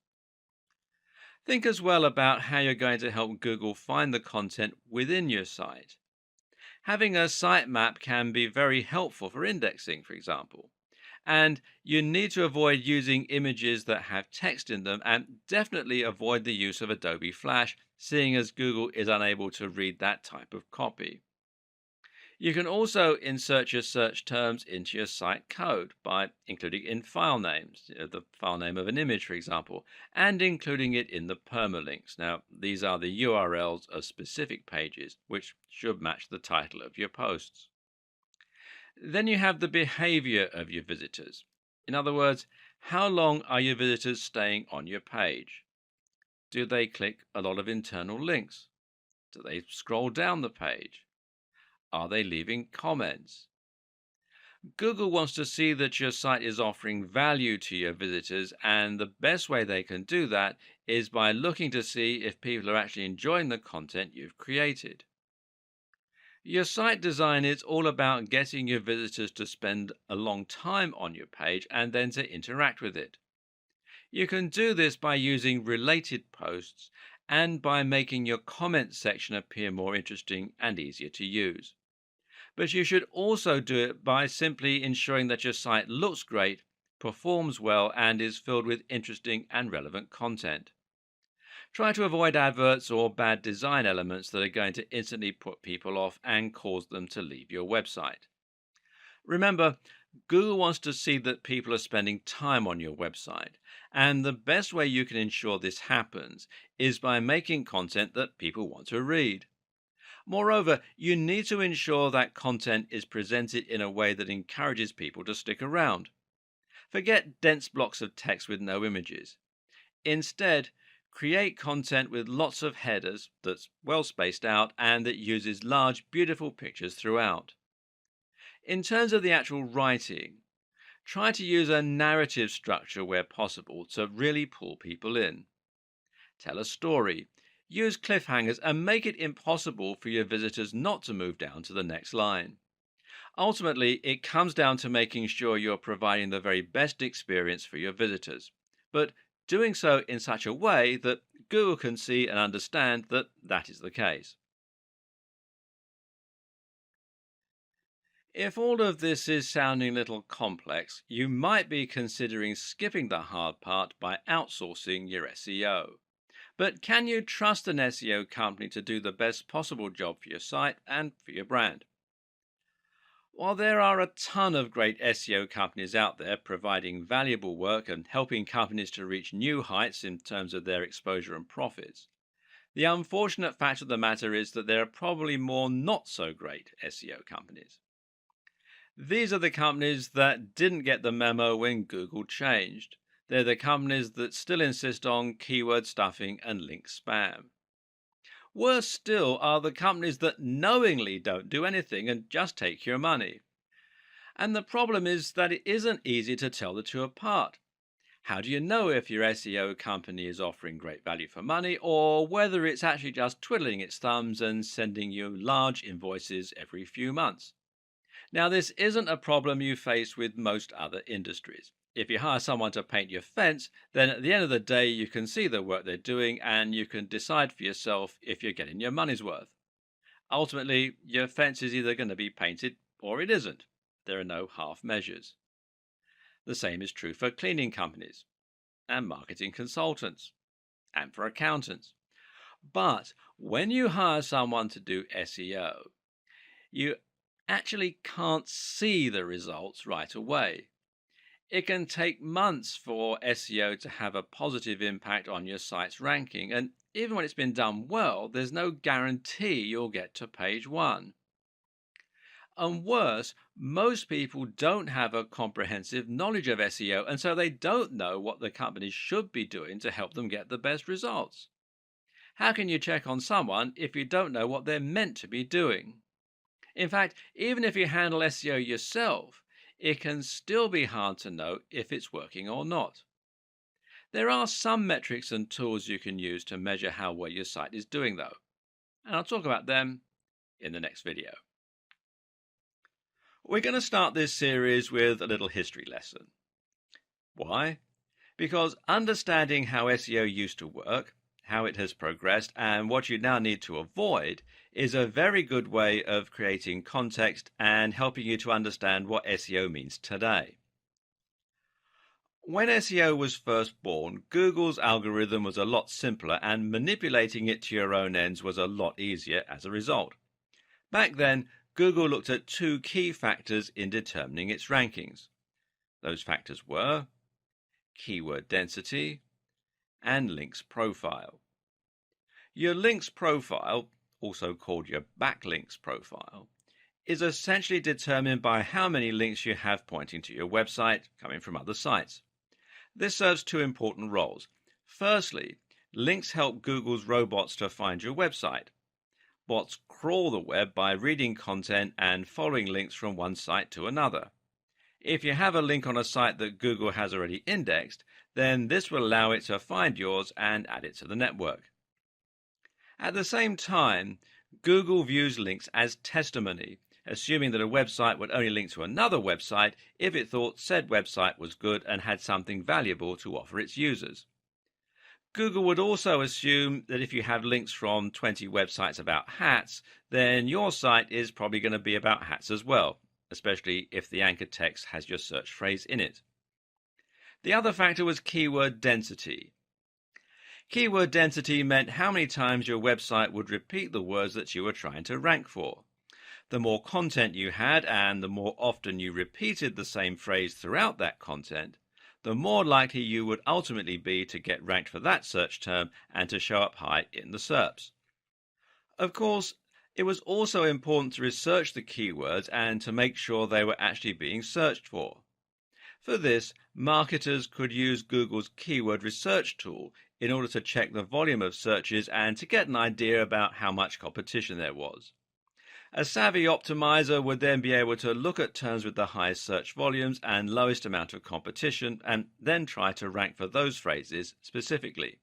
Think as well about how you're going to help Google find the content within your site. Having a sitemap can be very helpful for indexing, for example. And you need to avoid using images that have text in them, and definitely avoid the use of Adobe Flash, seeing as Google is unable to read that type of copy. You can also insert your search terms into your site code by including in file names, the file name of an image, for example, and including it in the permalinks. Now, these are the URLs of specific pages, which should match the title of your posts. Then you have the behavior of your visitors. In other words, how long are your visitors staying on your page? Do they click a lot of internal links? Do they scroll down the page? Are they leaving comments? Google wants to see that your site is offering value to your visitors, and the best way they can do that is by looking to see if people are actually enjoying the content you've created. Your site design is all about getting your visitors to spend a long time on your page and then to interact with it. You can do this by using related posts and by making your comments section appear more interesting and easier to use. But you should also do it by simply ensuring that your site looks great, performs well, and is filled with interesting and relevant content. Try to avoid adverts or bad design elements that are going to instantly put people off and cause them to leave your website. Remember, Google wants to see that people are spending time on your website, and the best way you can ensure this happens is by making content that people want to read. Moreover, you need to ensure that content is presented in a way that encourages people to stick around. Forget dense blocks of text with no images. Instead, create content with lots of headers that's well spaced out and that uses large, beautiful pictures throughout. In terms of the actual writing, try to use a narrative structure where possible to really pull people in. Tell a story. Use cliffhangers and make it impossible for your visitors not to move down to the next line. Ultimately, it comes down to making sure you're providing the very best experience for your visitors, but doing so in such a way that Google can see and understand that that is the case. If all of this is sounding a little complex, you might be considering skipping the hard part by outsourcing your SEO. But can you trust an SEO company to do the best possible job for your site and for your brand? While there are a ton of great SEO companies out there providing valuable work and helping companies to reach new heights in terms of their exposure and profits, the unfortunate fact of the matter is that there are probably more not so great SEO companies. These are the companies that didn't get the memo when Google changed. They're the companies that still insist on keyword stuffing and link spam. Worse still are the companies that knowingly don't do anything and just take your money. And the problem is that it isn't easy to tell the two apart. How do you know if your SEO company is offering great value for money or whether it's actually just twiddling its thumbs and sending you large invoices every few months? Now, this isn't a problem you face with most other industries. If you hire someone to paint your fence, then at the end of the day, you can see the work they're doing and you can decide for yourself if you're getting your money's worth. Ultimately, your fence is either going to be painted or it isn't. There are no half measures. The same is true for cleaning companies and marketing consultants and for accountants. But when you hire someone to do SEO, you actually can't see the results right away. It can take months for SEO to have a positive impact on your site's ranking, and even when it's been done well, there's no guarantee you'll get to page one. And worse, most people don't have a comprehensive knowledge of SEO, and so they don't know what the companies should be doing to help them get the best results. How can you check on someone if you don't know what they're meant to be doing? In fact, even if you handle SEO yourself, it can still be hard to know if it's working or not. There are some metrics and tools you can use to measure how well your site is doing, though, and I'll talk about them in the next video. We're going to start this series with a little history lesson. Why? Because understanding how SEO used to work, how it has progressed, and what you now need to avoid is a very good way of creating context and helping you to understand what SEO means today. When SEO was first born, Google's algorithm was a lot simpler and manipulating it to your own ends was a lot easier as a result. Back then, Google looked at two key factors in determining its rankings. Those factors were keyword density and links profile. Your links profile, also called your backlinks profile, is essentially determined by how many links you have pointing to your website coming from other sites. This serves two important roles. Firstly, links help Google's robots to find your website. Bots crawl the web by reading content and following links from one site to another. If you have a link on a site that Google has already indexed, then this will allow it to find yours and add it to the network. At the same time, Google views links as testimony, assuming that a website would only link to another website if it thought said website was good and had something valuable to offer its users. Google would also assume that if you have links from 20 websites about hats, then your site is probably going to be about hats as well, especially if the anchor text has your search phrase in it. The other factor was keyword density. Keyword density meant how many times your website would repeat the words that you were trying to rank for. The more content you had and the more often you repeated the same phrase throughout that content, the more likely you would ultimately be to get ranked for that search term and to show up high in the SERPs. Of course, it was also important to research the keywords and to make sure they were actually being searched for. For this, marketers could use Google's keyword research tool in order to check the volume of searches and to get an idea about how much competition there was. A savvy optimizer would then be able to look at terms with the highest search volumes and lowest amount of competition and then try to rank for those phrases specifically.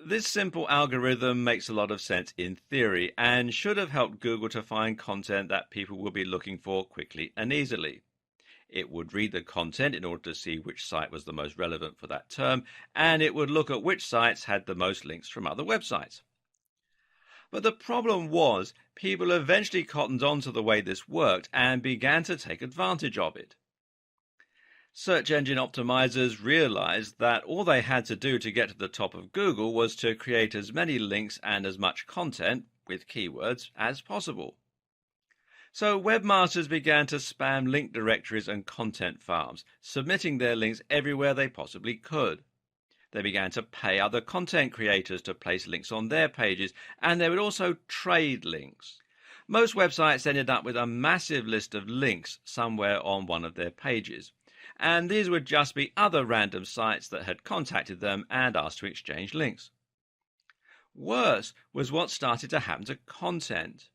This simple algorithm makes a lot of sense in theory and should have helped Google to find content that people will be looking for quickly and easily. It would read the content in order to see which site was the most relevant for that term, and it would look at which sites had the most links from other websites. But the problem was, people eventually cottoned on to the way this worked and began to take advantage of it. Search engine optimizers realized that all they had to do to get to the top of Google was to create as many links and as much content, with keywords, as possible. So webmasters began to spam link directories and content farms, submitting their links everywhere they possibly could. They began to pay other content creators to place links on their pages, and they would also trade links. Most websites ended up with a massive list of links somewhere on one of their pages, and these would just be other random sites that had contacted them and asked to exchange links. Worse was what started to happen to content.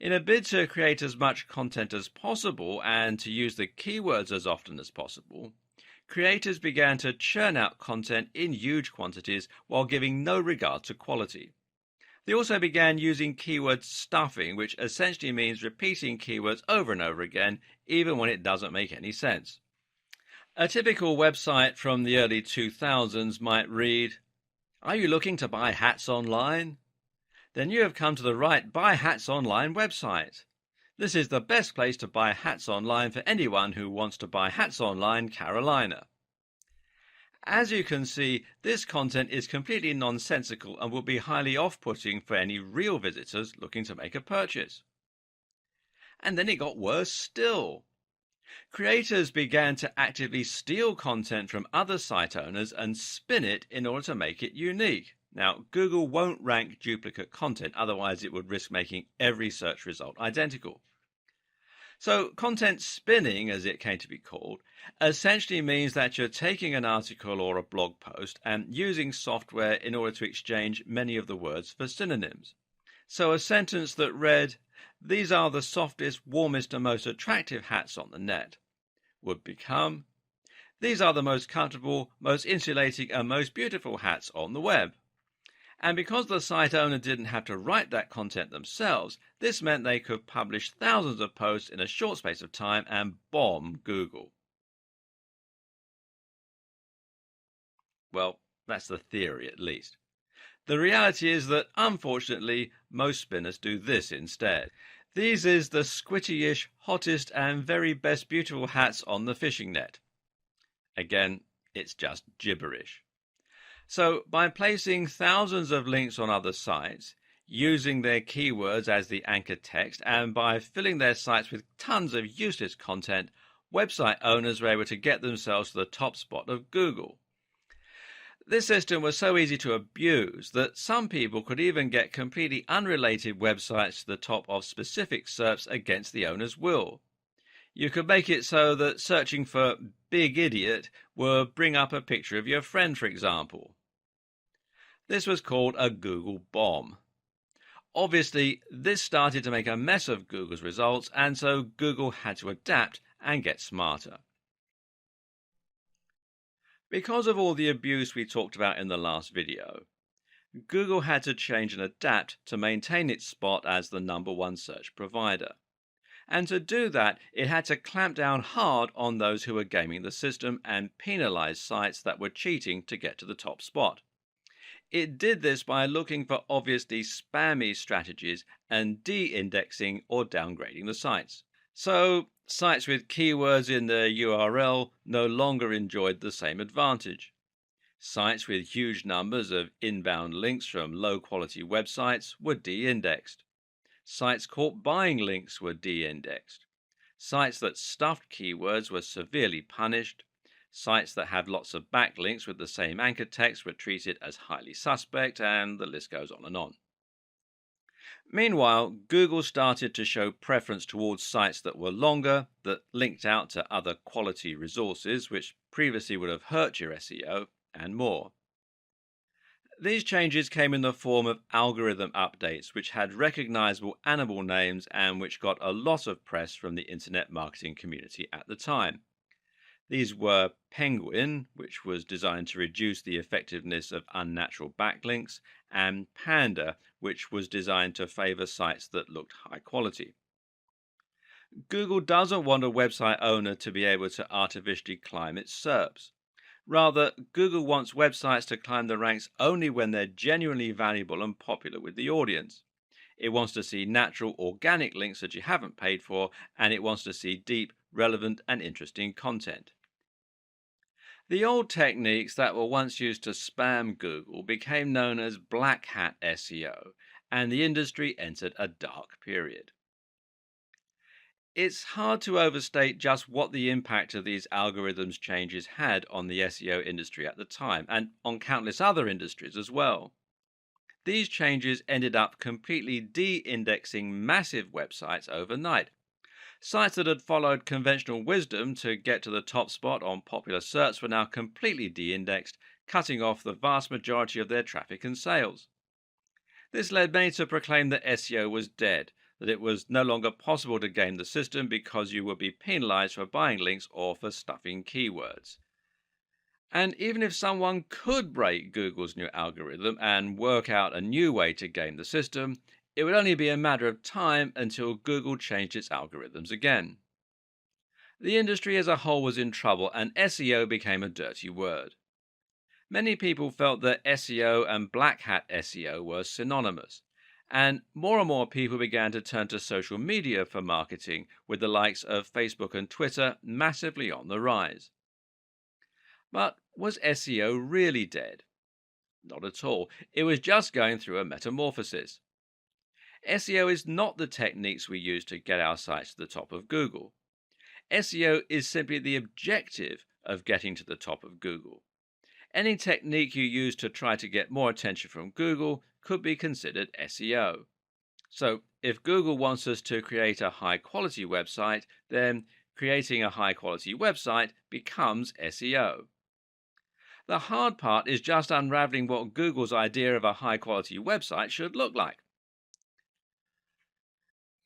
In a bid to create as much content as possible and to use the keywords as often as possible, creators began to churn out content in huge quantities while giving no regard to quality. They also began using keyword stuffing, which essentially means repeating keywords over and over again, even when it doesn't make any sense. A typical website from the early 2000s might read, "Are you looking to buy hats online? Then you have come to the right Buy Hats Online website. This is the best place to buy hats online for anyone who wants to buy hats online, Carolina." As you can see, this content is completely nonsensical and will be highly off-putting for any real visitors looking to make a purchase. And then it got worse still. Creators began to actively steal content from other site owners and spin it in order to make it unique. Now, Google won't rank duplicate content, otherwise it would risk making every search result identical. So, content spinning, as it came to be called, essentially means that you're taking an article or a blog post and using software in order to exchange many of the words for synonyms. So a sentence that read, "These are the softest, warmest and most attractive hats on the net," would become, "These are the most comfortable, most insulating and most beautiful hats on the web." And because the site owner didn't have to write that content themselves, this meant they could publish thousands of posts in a short space of time and bomb Google. Well, that's the theory at least. The reality is that, unfortunately, most spinners do this instead. These is the squitty-ish, hottest and very best beautiful hats on the fishing net. Again, it's just gibberish. So, by placing thousands of links on other sites, using their keywords as the anchor text, and by filling their sites with tons of useless content, website owners were able to get themselves to the top spot of Google. This system was so easy to abuse that some people could even get completely unrelated websites to the top of specific SERPs against the owner's will. You could make it so that searching for Big Idiot would bring up a picture of your friend, for example. This was called a Google bomb. Obviously, this started to make a mess of Google's results, and so Google had to adapt and get smarter. Because of all the abuse we talked about in the last video, Google had to change and adapt to maintain its spot as the #1 search provider. And to do that, it had to clamp down hard on those who were gaming the system and penalize sites that were cheating to get to the top spot. It did this by looking for obviously spammy strategies and de-indexing or downgrading the sites. So, sites with keywords in their URL no longer enjoyed the same advantage. Sites with huge numbers of inbound links from low-quality websites were de-indexed. Sites caught buying links were de-indexed. Sites that stuffed keywords were severely punished. Sites that had lots of backlinks with the same anchor text were treated as highly suspect, and the list goes on and on. Meanwhile, Google started to show preference towards sites that were longer, that linked out to other quality resources, which previously would have hurt your SEO, and more. These changes came in the form of algorithm updates, which had recognizable animal names and which got a lot of press from the internet marketing community at the time. These were Penguin, which was designed to reduce the effectiveness of unnatural backlinks, and Panda, which was designed to favor sites that looked high quality. Google doesn't want a website owner to be able to artificially climb its SERPs. Rather, Google wants websites to climb the ranks only when they're genuinely valuable and popular with the audience. It wants to see natural, organic links that you haven't paid for, and it wants to see deep, relevant, and interesting content. The old techniques that were once used to spam Google became known as black hat SEO, and the industry entered a dark period. It's hard to overstate just what the impact of these algorithms changes had on the SEO industry at the time, and on countless other industries as well. These changes ended up completely de-indexing massive websites overnight. Sites that had followed conventional wisdom to get to the top spot on popular search were now completely de-indexed, cutting off the vast majority of their traffic and sales. This led many to proclaim that SEO was dead, that it was no longer possible to game the system because you would be penalized for buying links or for stuffing keywords. And even if someone could break Google's new algorithm and work out a new way to game the system, it would only be a matter of time until Google changed its algorithms again. The industry as a whole was in trouble, and SEO became a dirty word. Many people felt that SEO and black hat SEO were synonymous, and more people began to turn to social media for marketing, with the likes of Facebook and Twitter massively on the rise. But was SEO really dead? Not at all. It was just going through a metamorphosis. SEO is not the techniques we use to get our sites to the top of Google. SEO is simply the objective of getting to the top of Google. Any technique you use to try to get more attention from Google could be considered SEO. So, if Google wants us to create a high quality website, then creating a high quality website becomes SEO. The hard part is just unraveling what Google's idea of a high quality website should look like.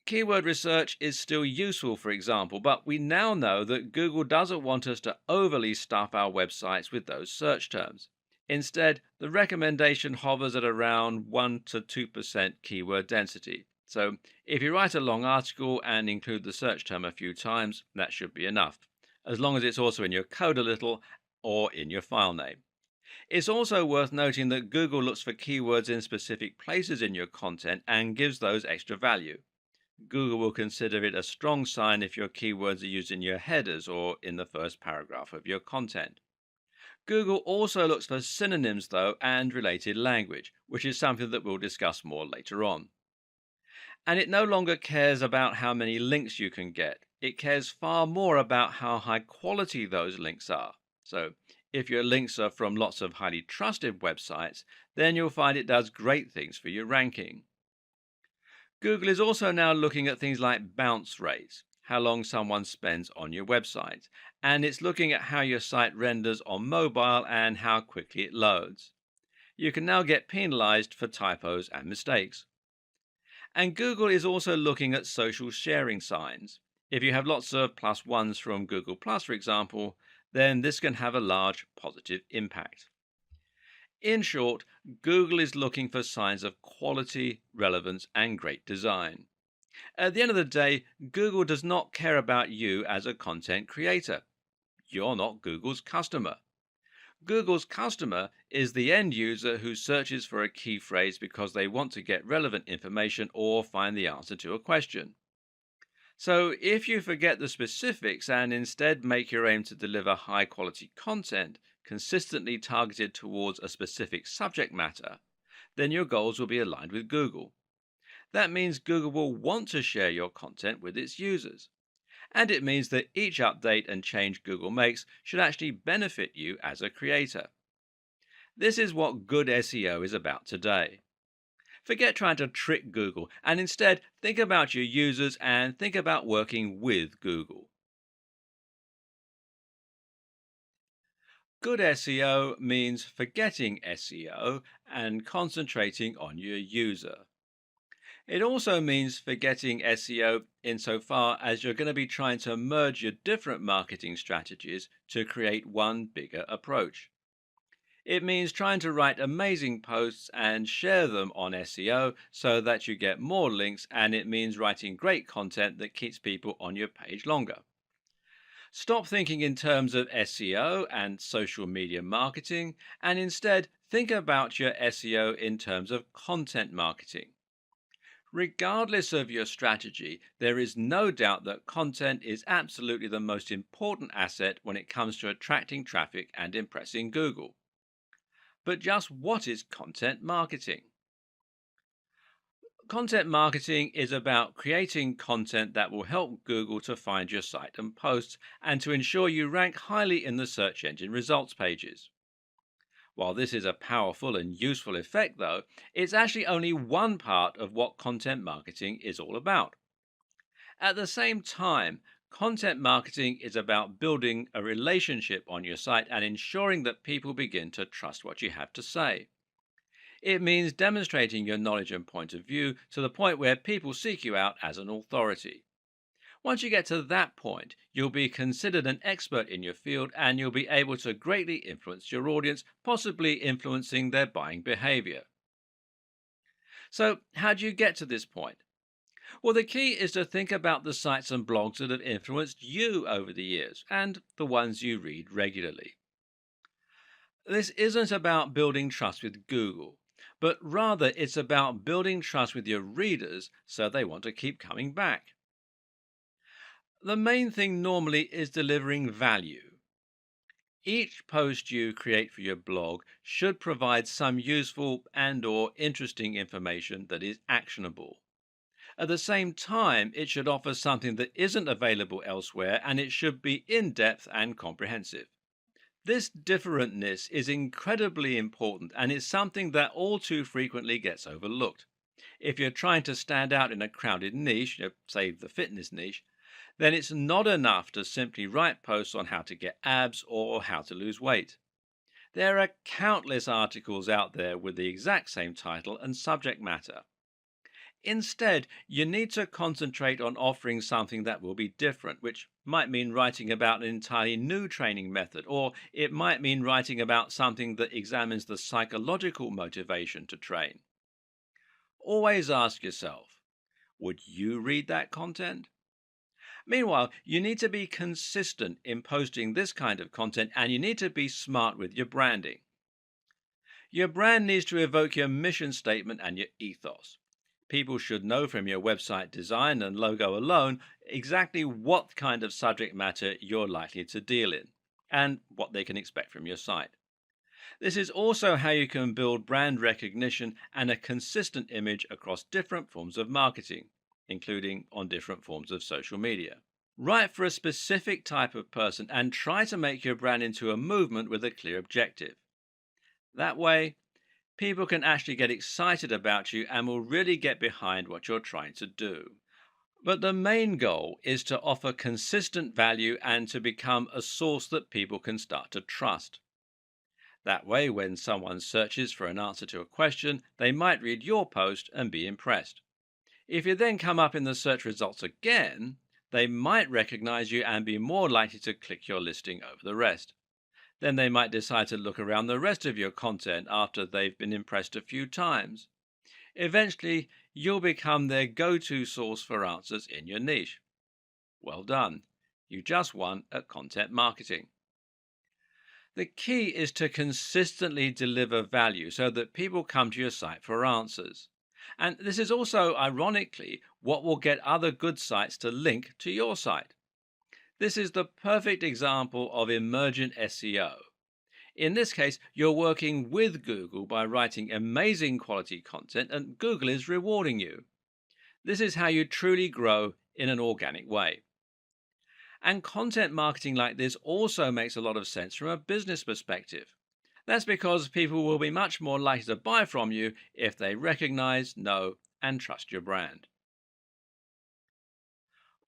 Keyword research is still useful, for example, but we now know that Google doesn't want us to overly stuff our websites with those search terms. Instead, the recommendation hovers at around 1 to 2% keyword density. So, if you write a long article and include the search term a few times, that should be enough, as long as it's also in your code a little or in your file name. It's also worth noting that Google looks for keywords in specific places in your content and gives those extra value. Google will consider it a strong sign if your keywords are used in your headers or in the first paragraph of your content. Google also looks for synonyms, though, and related language, which is something that we'll discuss more later on. And it no longer cares about how many links you can get. It cares far more about how high quality those links are. So, if your links are from lots of highly trusted websites, then you'll find it does great things for your ranking. Google is also now looking at things like bounce rates, how long someone spends on your website, and it's looking at how your site renders on mobile and how quickly it loads. You can now get penalized for typos and mistakes. And Google is also looking at social sharing signs. If you have lots of plus ones from Google Plus, for example, then this can have a large positive impact. In short, Google is looking for signs of quality, relevance, and great design. At the end of the day, Google does not care about you as a content creator. You're not Google's customer. Google's customer is the end user who searches for a key phrase because they want to get relevant information or find the answer to a question. So, if you forget the specifics and instead make your aim to deliver high quality content consistently targeted towards a specific subject matter, then your goals will be aligned with Google. That means Google will want to share your content with its users. And it means that each update and change Google makes should actually benefit you as a creator. This is what good SEO is about today. Forget trying to trick Google and instead think about your users and think about working with Google. Good SEO means forgetting SEO and concentrating on your user. It also means forgetting SEO insofar as you're going to be trying to merge your different marketing strategies to create one bigger approach. It means trying to write amazing posts and share them on SEO so that you get more links, and it means writing great content that keeps people on your page longer. Stop thinking in terms of SEO and social media marketing, and instead think about your SEO in terms of content marketing. Regardless of your strategy, there is no doubt that content is absolutely the most important asset when it comes to attracting traffic and impressing Google. But just what is content marketing? Content marketing is about creating content that will help Google to find your site and posts and to ensure you rank highly in the search engine results pages. While this is a powerful and useful effect, though, it's actually only one part of what content marketing is all about. At the same time, content marketing is about building a relationship on your site and ensuring that people begin to trust what you have to say. It means demonstrating your knowledge and point of view to the point where people seek you out as an authority. Once you get to that point, you'll be considered an expert in your field and you'll be able to greatly influence your audience, possibly influencing their buying behavior. So, how do you get to this point? Well, the key is to think about the sites and blogs that have influenced you over the years and the ones you read regularly. This isn't about building trust with Google, but rather it's about building trust with your readers so they want to keep coming back. The main thing normally is delivering value. Each post you create for your blog should provide some useful and or interesting information that is actionable. At the same time, it should offer something that isn't available elsewhere and it should be in-depth and comprehensive. This differentness is incredibly important and is something that all too frequently gets overlooked. If you're trying to stand out in a crowded niche, say the fitness niche, then it's not enough to simply write posts on how to get abs or how to lose weight. There are countless articles out there with the exact same title and subject matter. Instead, you need to concentrate on offering something that will be different, which might mean writing about an entirely new training method, or it might mean writing about something that examines the psychological motivation to train. Always ask yourself, would you read that content? Meanwhile, you need to be consistent in posting this kind of content and you need to be smart with your branding. Your brand needs to evoke your mission statement and your ethos. People should know from your website design and logo alone exactly what kind of subject matter you're likely to deal in and what they can expect from your site. This is also how you can build brand recognition and a consistent image across different forms of marketing, including on different forms of social media. Write for a specific type of person and try to make your brand into a movement with a clear objective. That way, people can actually get excited about you and will really get behind what you're trying to do. But the main goal is to offer consistent value and to become a source that people can start to trust. That way, when someone searches for an answer to a question, they might read your post and be impressed. If you then come up in the search results again, they might recognize you and be more likely to click your listing over the rest. Then they might decide to look around the rest of your content after they've been impressed a few times. Eventually, you'll become their go-to source for answers in your niche. Well done. You just won at content marketing. The key is to consistently deliver value so that people come to your site for answers. And this is also, ironically, what will get other good sites to link to your site. This is the perfect example of emergent SEO. In this case, you're working with Google by writing amazing quality content, and Google is rewarding you. This is how you truly grow in an organic way. And content marketing like this also makes a lot of sense from a business perspective. That's because people will be much more likely to buy from you if they recognize, know, and trust your brand.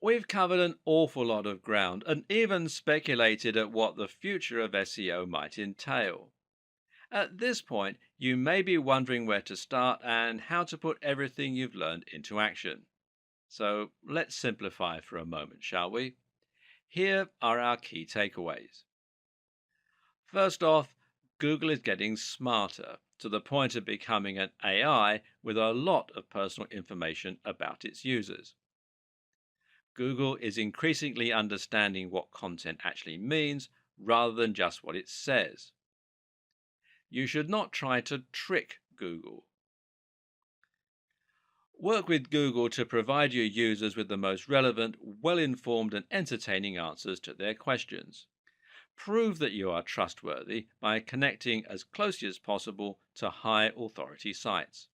We've covered an awful lot of ground and even speculated at what the future of SEO might entail. At this point, you may be wondering where to start and how to put everything you've learned into action. So let's simplify for a moment, shall we? Here are our key takeaways. First off, Google is getting smarter to the point of becoming an AI with a lot of personal information about its users. Google is increasingly understanding what content actually means rather than just what it says. You should not try to trick Google. Work with Google to provide your users with the most relevant, well-informed and entertaining answers to their questions. Prove that you are trustworthy by connecting as closely as possible to high authority sites.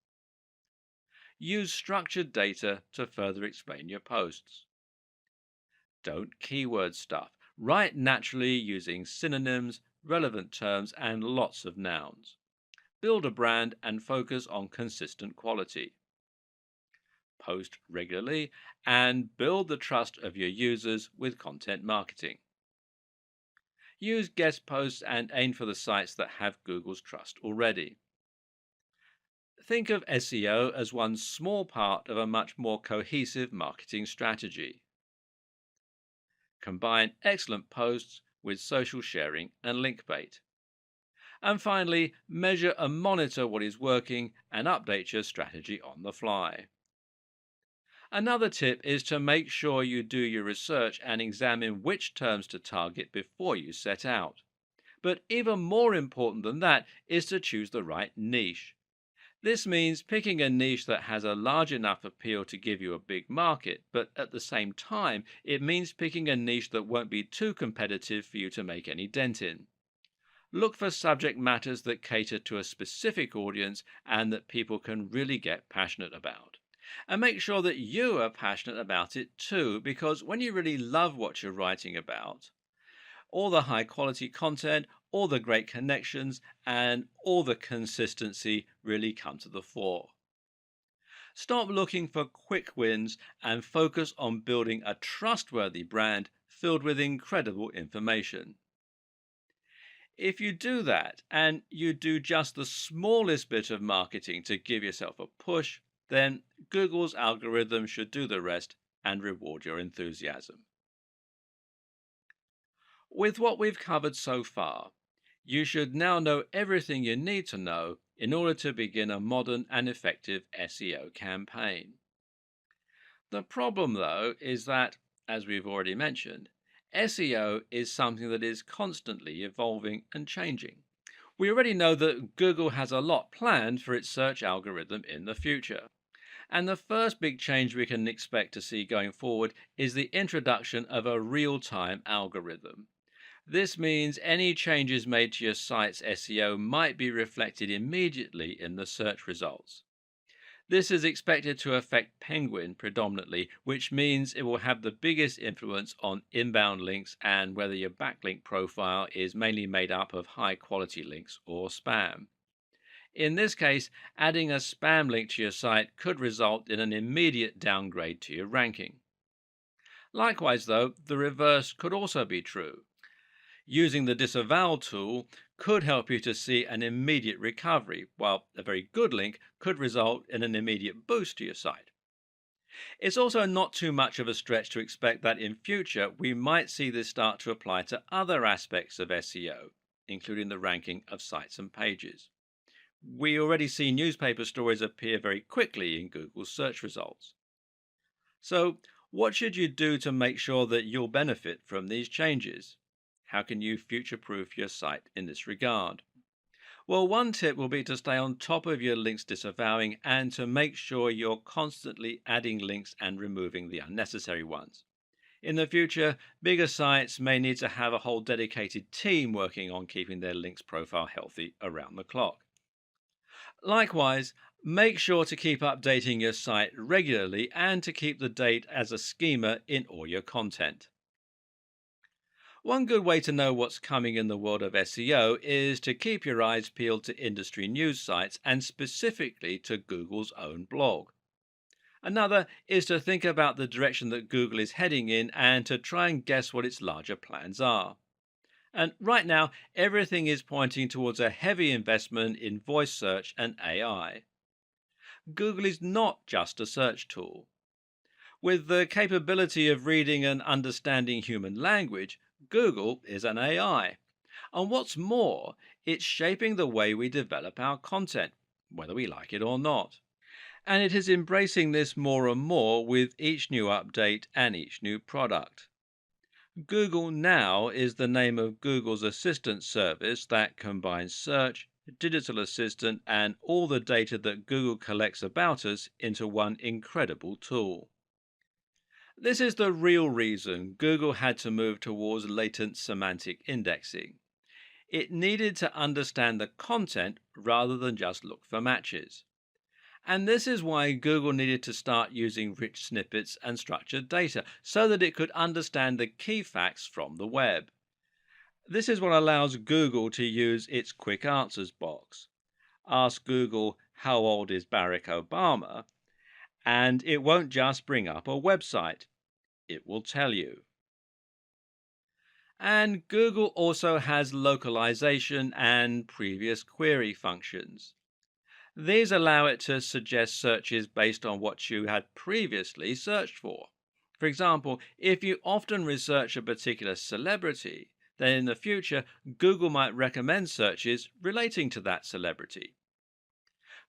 Use structured data to further explain your posts. Don't keyword stuff. Write naturally using synonyms, relevant terms, and lots of nouns. Build a brand and focus on consistent quality. Post regularly and build the trust of your users with content marketing. Use guest posts and aim for the sites that have Google's trust already. Think of SEO as one small part of a much more cohesive marketing strategy. Combine excellent posts with social sharing and link bait. And finally, measure and monitor what is working and update your strategy on the fly. Another tip is to make sure you do your research and examine which terms to target before you set out. But even more important than that is to choose the right niche. This means picking a niche that has a large enough appeal to give you a big market, but at the same time, it means picking a niche that won't be too competitive for you to make any dent in. Look for subject matters that cater to a specific audience and that people can really get passionate about. And make sure that you are passionate about it too, because when you really love what you're writing about, all the high quality content, all the great connections, and all the consistency really come to the fore. Stop looking for quick wins and focus on building a trustworthy brand filled with incredible information. If you do that and you do just the smallest bit of marketing to give yourself a push, then Google's algorithm should do the rest and reward your enthusiasm. With what we've covered so far, you should now know everything you need to know in order to begin a modern and effective SEO campaign. The problem, though, is that, as we've already mentioned, SEO is something that is constantly evolving and changing. We already know that Google has a lot planned for its search algorithm in the future. And the first big change we can expect to see going forward is the introduction of a real-time algorithm. This means any changes made to your site's SEO might be reflected immediately in the search results. This is expected to affect Penguin predominantly, which means it will have the biggest influence on inbound links and whether your backlink profile is mainly made up of high quality links or spam. In this case, adding a spam link to your site could result in an immediate downgrade to your ranking. Likewise, though, the reverse could also be true. Using the disavow tool could help you to see an immediate recovery, while a very good link could result in an immediate boost to your site. It's also not too much of a stretch to expect that in future we might see this start to apply to other aspects of SEO, including the ranking of sites and pages. We already see newspaper stories appear very quickly in Google's search results. So, what should you do to make sure that you'll benefit from these changes? How can you future-proof your site in this regard? Well, one tip will be to stay on top of your links disavowing and to make sure you're constantly adding links and removing the unnecessary ones. In the future, bigger sites may need to have a whole dedicated team working on keeping their links profile healthy around the clock. Likewise, make sure to keep updating your site regularly and to keep the date as a schema in all your content. One good way to know what's coming in the world of SEO is to keep your eyes peeled to industry news sites and specifically to Google's own blog. Another is to think about the direction that Google is heading in and to try and guess what its larger plans are. And right now, everything is pointing towards a heavy investment in voice search and AI. Google is not just a search tool. With the capability of reading and understanding human language, Google is an AI. And what's more, it's shaping the way we develop our content, whether we like it or not. And it is embracing this more and more with each new update and each new product. Google Now is the name of Google's assistant service that combines search, digital assistant, and all the data that Google collects about us into one incredible tool. This is the real reason Google had to move towards latent semantic indexing. It needed to understand the content rather than just look for matches. And this is why Google needed to start using rich snippets and structured data so that it could understand the key facts from the web. This is what allows Google to use its quick answers box. Ask Google, how old is Barack Obama? And it won't just bring up a website, it will tell you. And Google also has localization and previous query functions. These allow it to suggest searches based on what you had previously searched for. For example, if you often research a particular celebrity, then in the future, Google might recommend searches relating to that celebrity.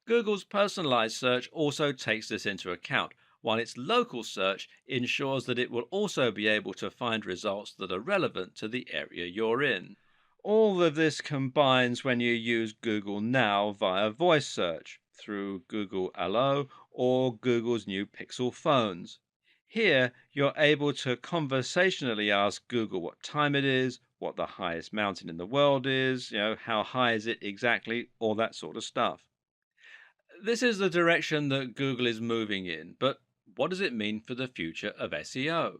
Google's personalized search also takes this into account, while its local search ensures that it will also be able to find results that are relevant to the area you're in. All of this combines when you use Google Now via voice search through Google Allo or Google's new Pixel phones. Here, you're able to conversationally ask Google what time it is, what the highest mountain in the world is, how high is it exactly, all that sort of stuff. This is the direction that Google is moving in, but what does it mean for the future of SEO?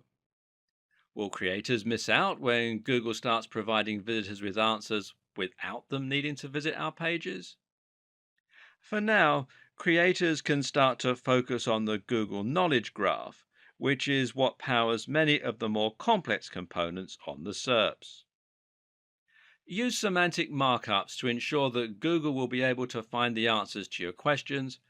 Will creators miss out when Google starts providing visitors with answers without them needing to visit our pages? For now, creators can start to focus on the Google Knowledge Graph, which is what powers many of the more complex components on the SERPs. Use semantic markups to ensure that Google will be able to find the answers to your questions.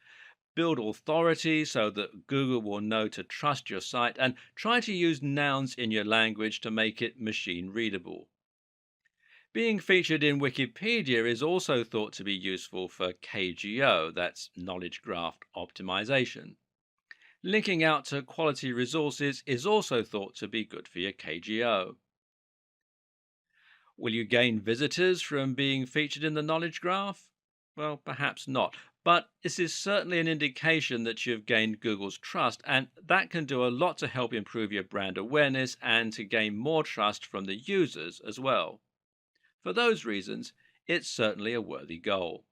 Build authority so that Google will know to trust your site, and try to use nouns in your language to make it machine readable. Being featured in Wikipedia is also thought to be useful for KGO, that's Knowledge Graph Optimization. Linking out to quality resources is also thought to be good for your KGO. Will you gain visitors from being featured in the Knowledge Graph? Well, perhaps not. But this is certainly an indication that you've gained Google's trust, and that can do a lot to help improve your brand awareness and to gain more trust from the users as well. For those reasons, it's certainly a worthy goal.